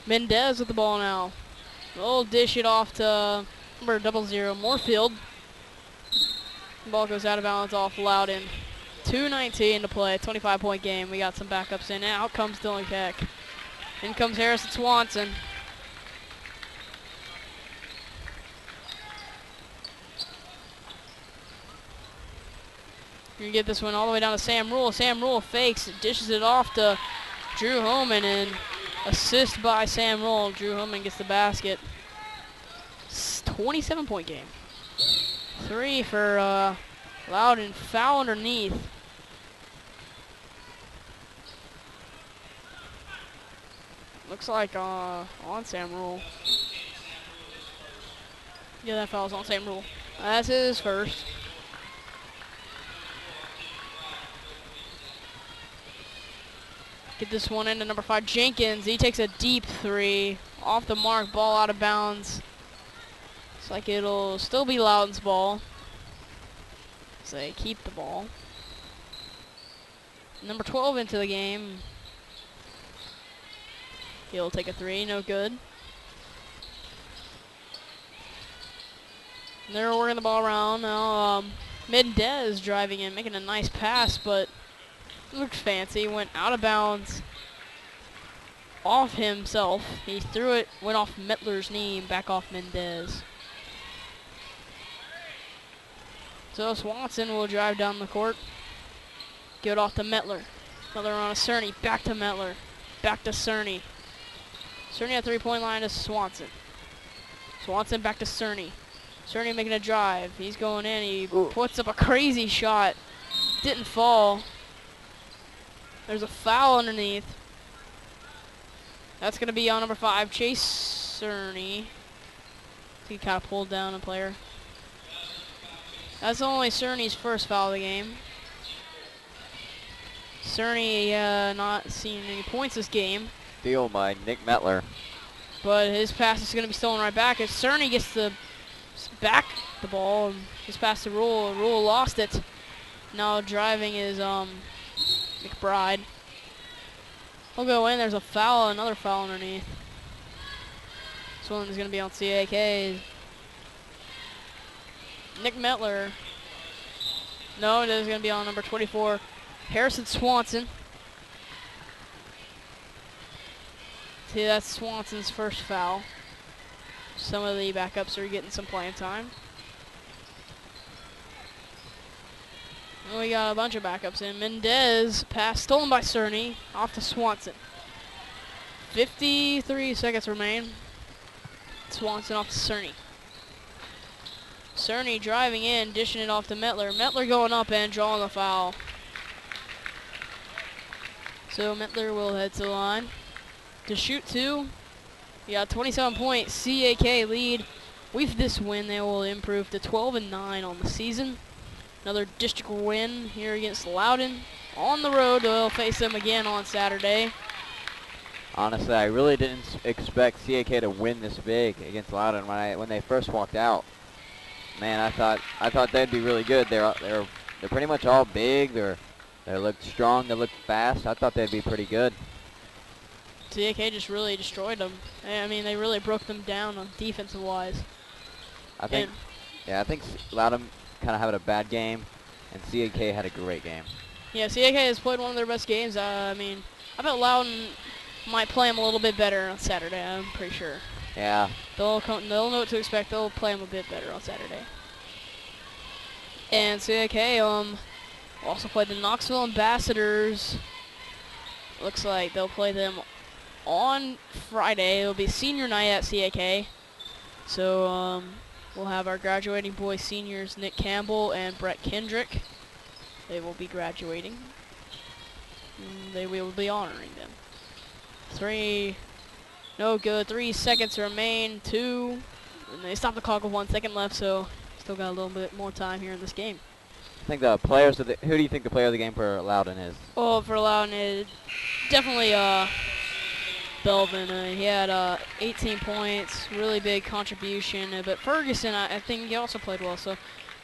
Speaker 1: Mendez with the ball now. We'll dish it off to number 00, Moorfield. The ball goes out of bounds off Loudon. 2:19 to play, 25-point game. We got some backups in. Out comes Dylan Keck. In comes Harrison Swanson. You get this one all the way down to Sam Rule. Sam Rule fakes, dishes it off to Drew Homan, and assist by Sam Rule. Drew Homan gets the basket. 27-point game. 3 for Loudon. Foul underneath. Looks like on Sam Rule. Yeah, that foul's on Sam Rule. That's his first. Get this one into number 5, Jenkins. He takes a deep 3. Off the mark, ball out of bounds. Looks like it'll still be Loudon's ball. So they keep the ball. Number 12 into the game. He'll take a 3, no good. They're working the ball around. Now Mendez driving in, making a nice pass, but looked fancy. Went out of bounds. Off himself. He threw it, went off Mettler's knee, and back off Mendez. So Swanson will drive down the court. Give it off to Mettler. Mettler on a Cerny. Back to Mettler. Back to Cerny. Cerny at 3-point line to Swanson. Swanson back to Cerny. Cerny making a drive. He's going in. He puts up a crazy shot. Didn't fall. There's a foul underneath. That's going to be on number 5, Chase Cerny. He kind of pulled down a player. That's only Cerny's first foul of the game. Cerny not seeing any points this game.
Speaker 2: Steal by Nick Mettler.
Speaker 1: But his pass is going to be stolen right back. As Cerny gets the back the ball, just past the Rule. Rule lost it. Now driving is McBride. He'll go in. There's a foul, another foul underneath. This one's going to be on CAK. Nick Mettler. No, it is going to be on number 24, Harrison Swanson. See, that's Swanson's first foul. Some of the backups are getting some playing time. And we got a bunch of backups in. Mendez pass stolen by Cerny, off to Swanson. 53 seconds remain. Swanson off to Cerny. Cerny driving in, dishing it off to Mettler. Mettler going up and drawing the foul. So Mettler will head to the line to shoot 2. We got 27-point CAK lead. With this win, they will improve to 12-9 on the season. Another district win here against Loudon. On the road, they'll face them again on Saturday.
Speaker 2: Honestly, I really didn't expect CAK to win this big against Loudon when they first walked out. Man, I thought they'd be really good. They're pretty much all big. They look strong. They look fast. I thought they'd be pretty good.
Speaker 1: CAK just really destroyed them. I mean, they really broke them down on defensive wise.
Speaker 2: I think Loudon kind of had a bad game, and CAK had a great game.
Speaker 1: Yeah, CAK has played one of their best games. I mean, I bet Loudon might play them a little bit better on Saturday. I'm pretty sure.
Speaker 2: Yeah.
Speaker 1: They'll know what to expect. They'll play them a bit better on Saturday. And CAK also played the Knoxville Ambassadors. Looks like they'll play them on Friday. It'll be senior night at CAK. So we'll have our graduating boys seniors, Nick Campbell and Brett Kendrick. They will be graduating. We will be honoring them. 3, no good. 3 seconds remain. 2, and they stopped the clock with 1 second left, so still got a little bit more time here in this game.
Speaker 2: I think the players of who do you think the player of the game for Loudon is?
Speaker 1: Oh, for Loudon, it definitely Belvin. He had 18 points, really big contribution. But Ferguson, I think he also played well, so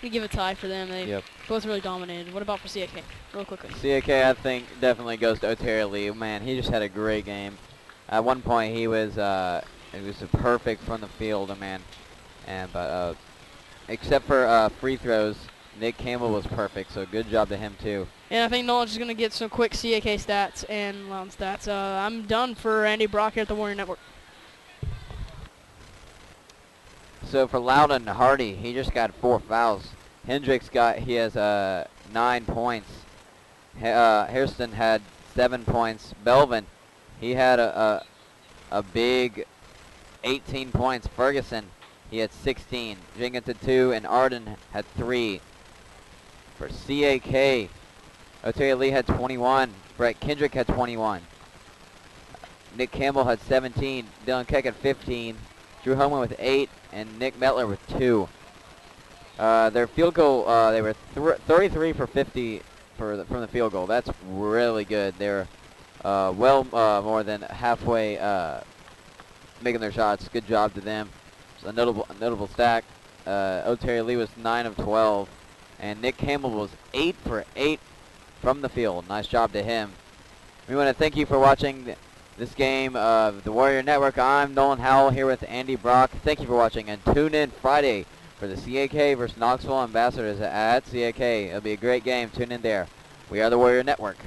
Speaker 1: we give a tie for them. They both really dominated. What about for CAK, real quickly?
Speaker 2: CAK, I think, definitely goes to Oteri Lee. Man, he just had a great game. At one point, he was perfect from the field, man. But except for free throws, Nick Campbell was perfect. So good job to him too.
Speaker 1: And I think Nolan's just gonna get some quick CAK stats and Loudon stats. I'm done for Andy Brock here at the Warrior Network.
Speaker 2: So for Loudon, Hardy, he just got 4 fouls. Hendricks has 9 points. Hairston had 7 points. Belvin, he had a big 18 points. Ferguson, he had 16. Jenkins had 2, and Arden had 3. For CAK, Oteri Lee had 21. Brett Kendrick had 21. Nick Campbell had 17. Dylan Keck had 15. Drew Homan with 8, and Nick Mettler with 2. Their field goal, they were 33 for 50 from the field goal. That's really good. They're more than halfway making their shots. Good job to them. It's a notable stack. Terry Lee was 9 of 12, and Nick Campbell was 8 for 8 from the field. Nice job to him. We want to thank you for watching this game of the Warrior Network. I'm Nolan Howell here with Andy Brock. Thank you for watching, and tune in Friday for the CAK versus Knoxville Ambassadors at CAK. It'll be a great game. Tune in there. We are the Warrior Network.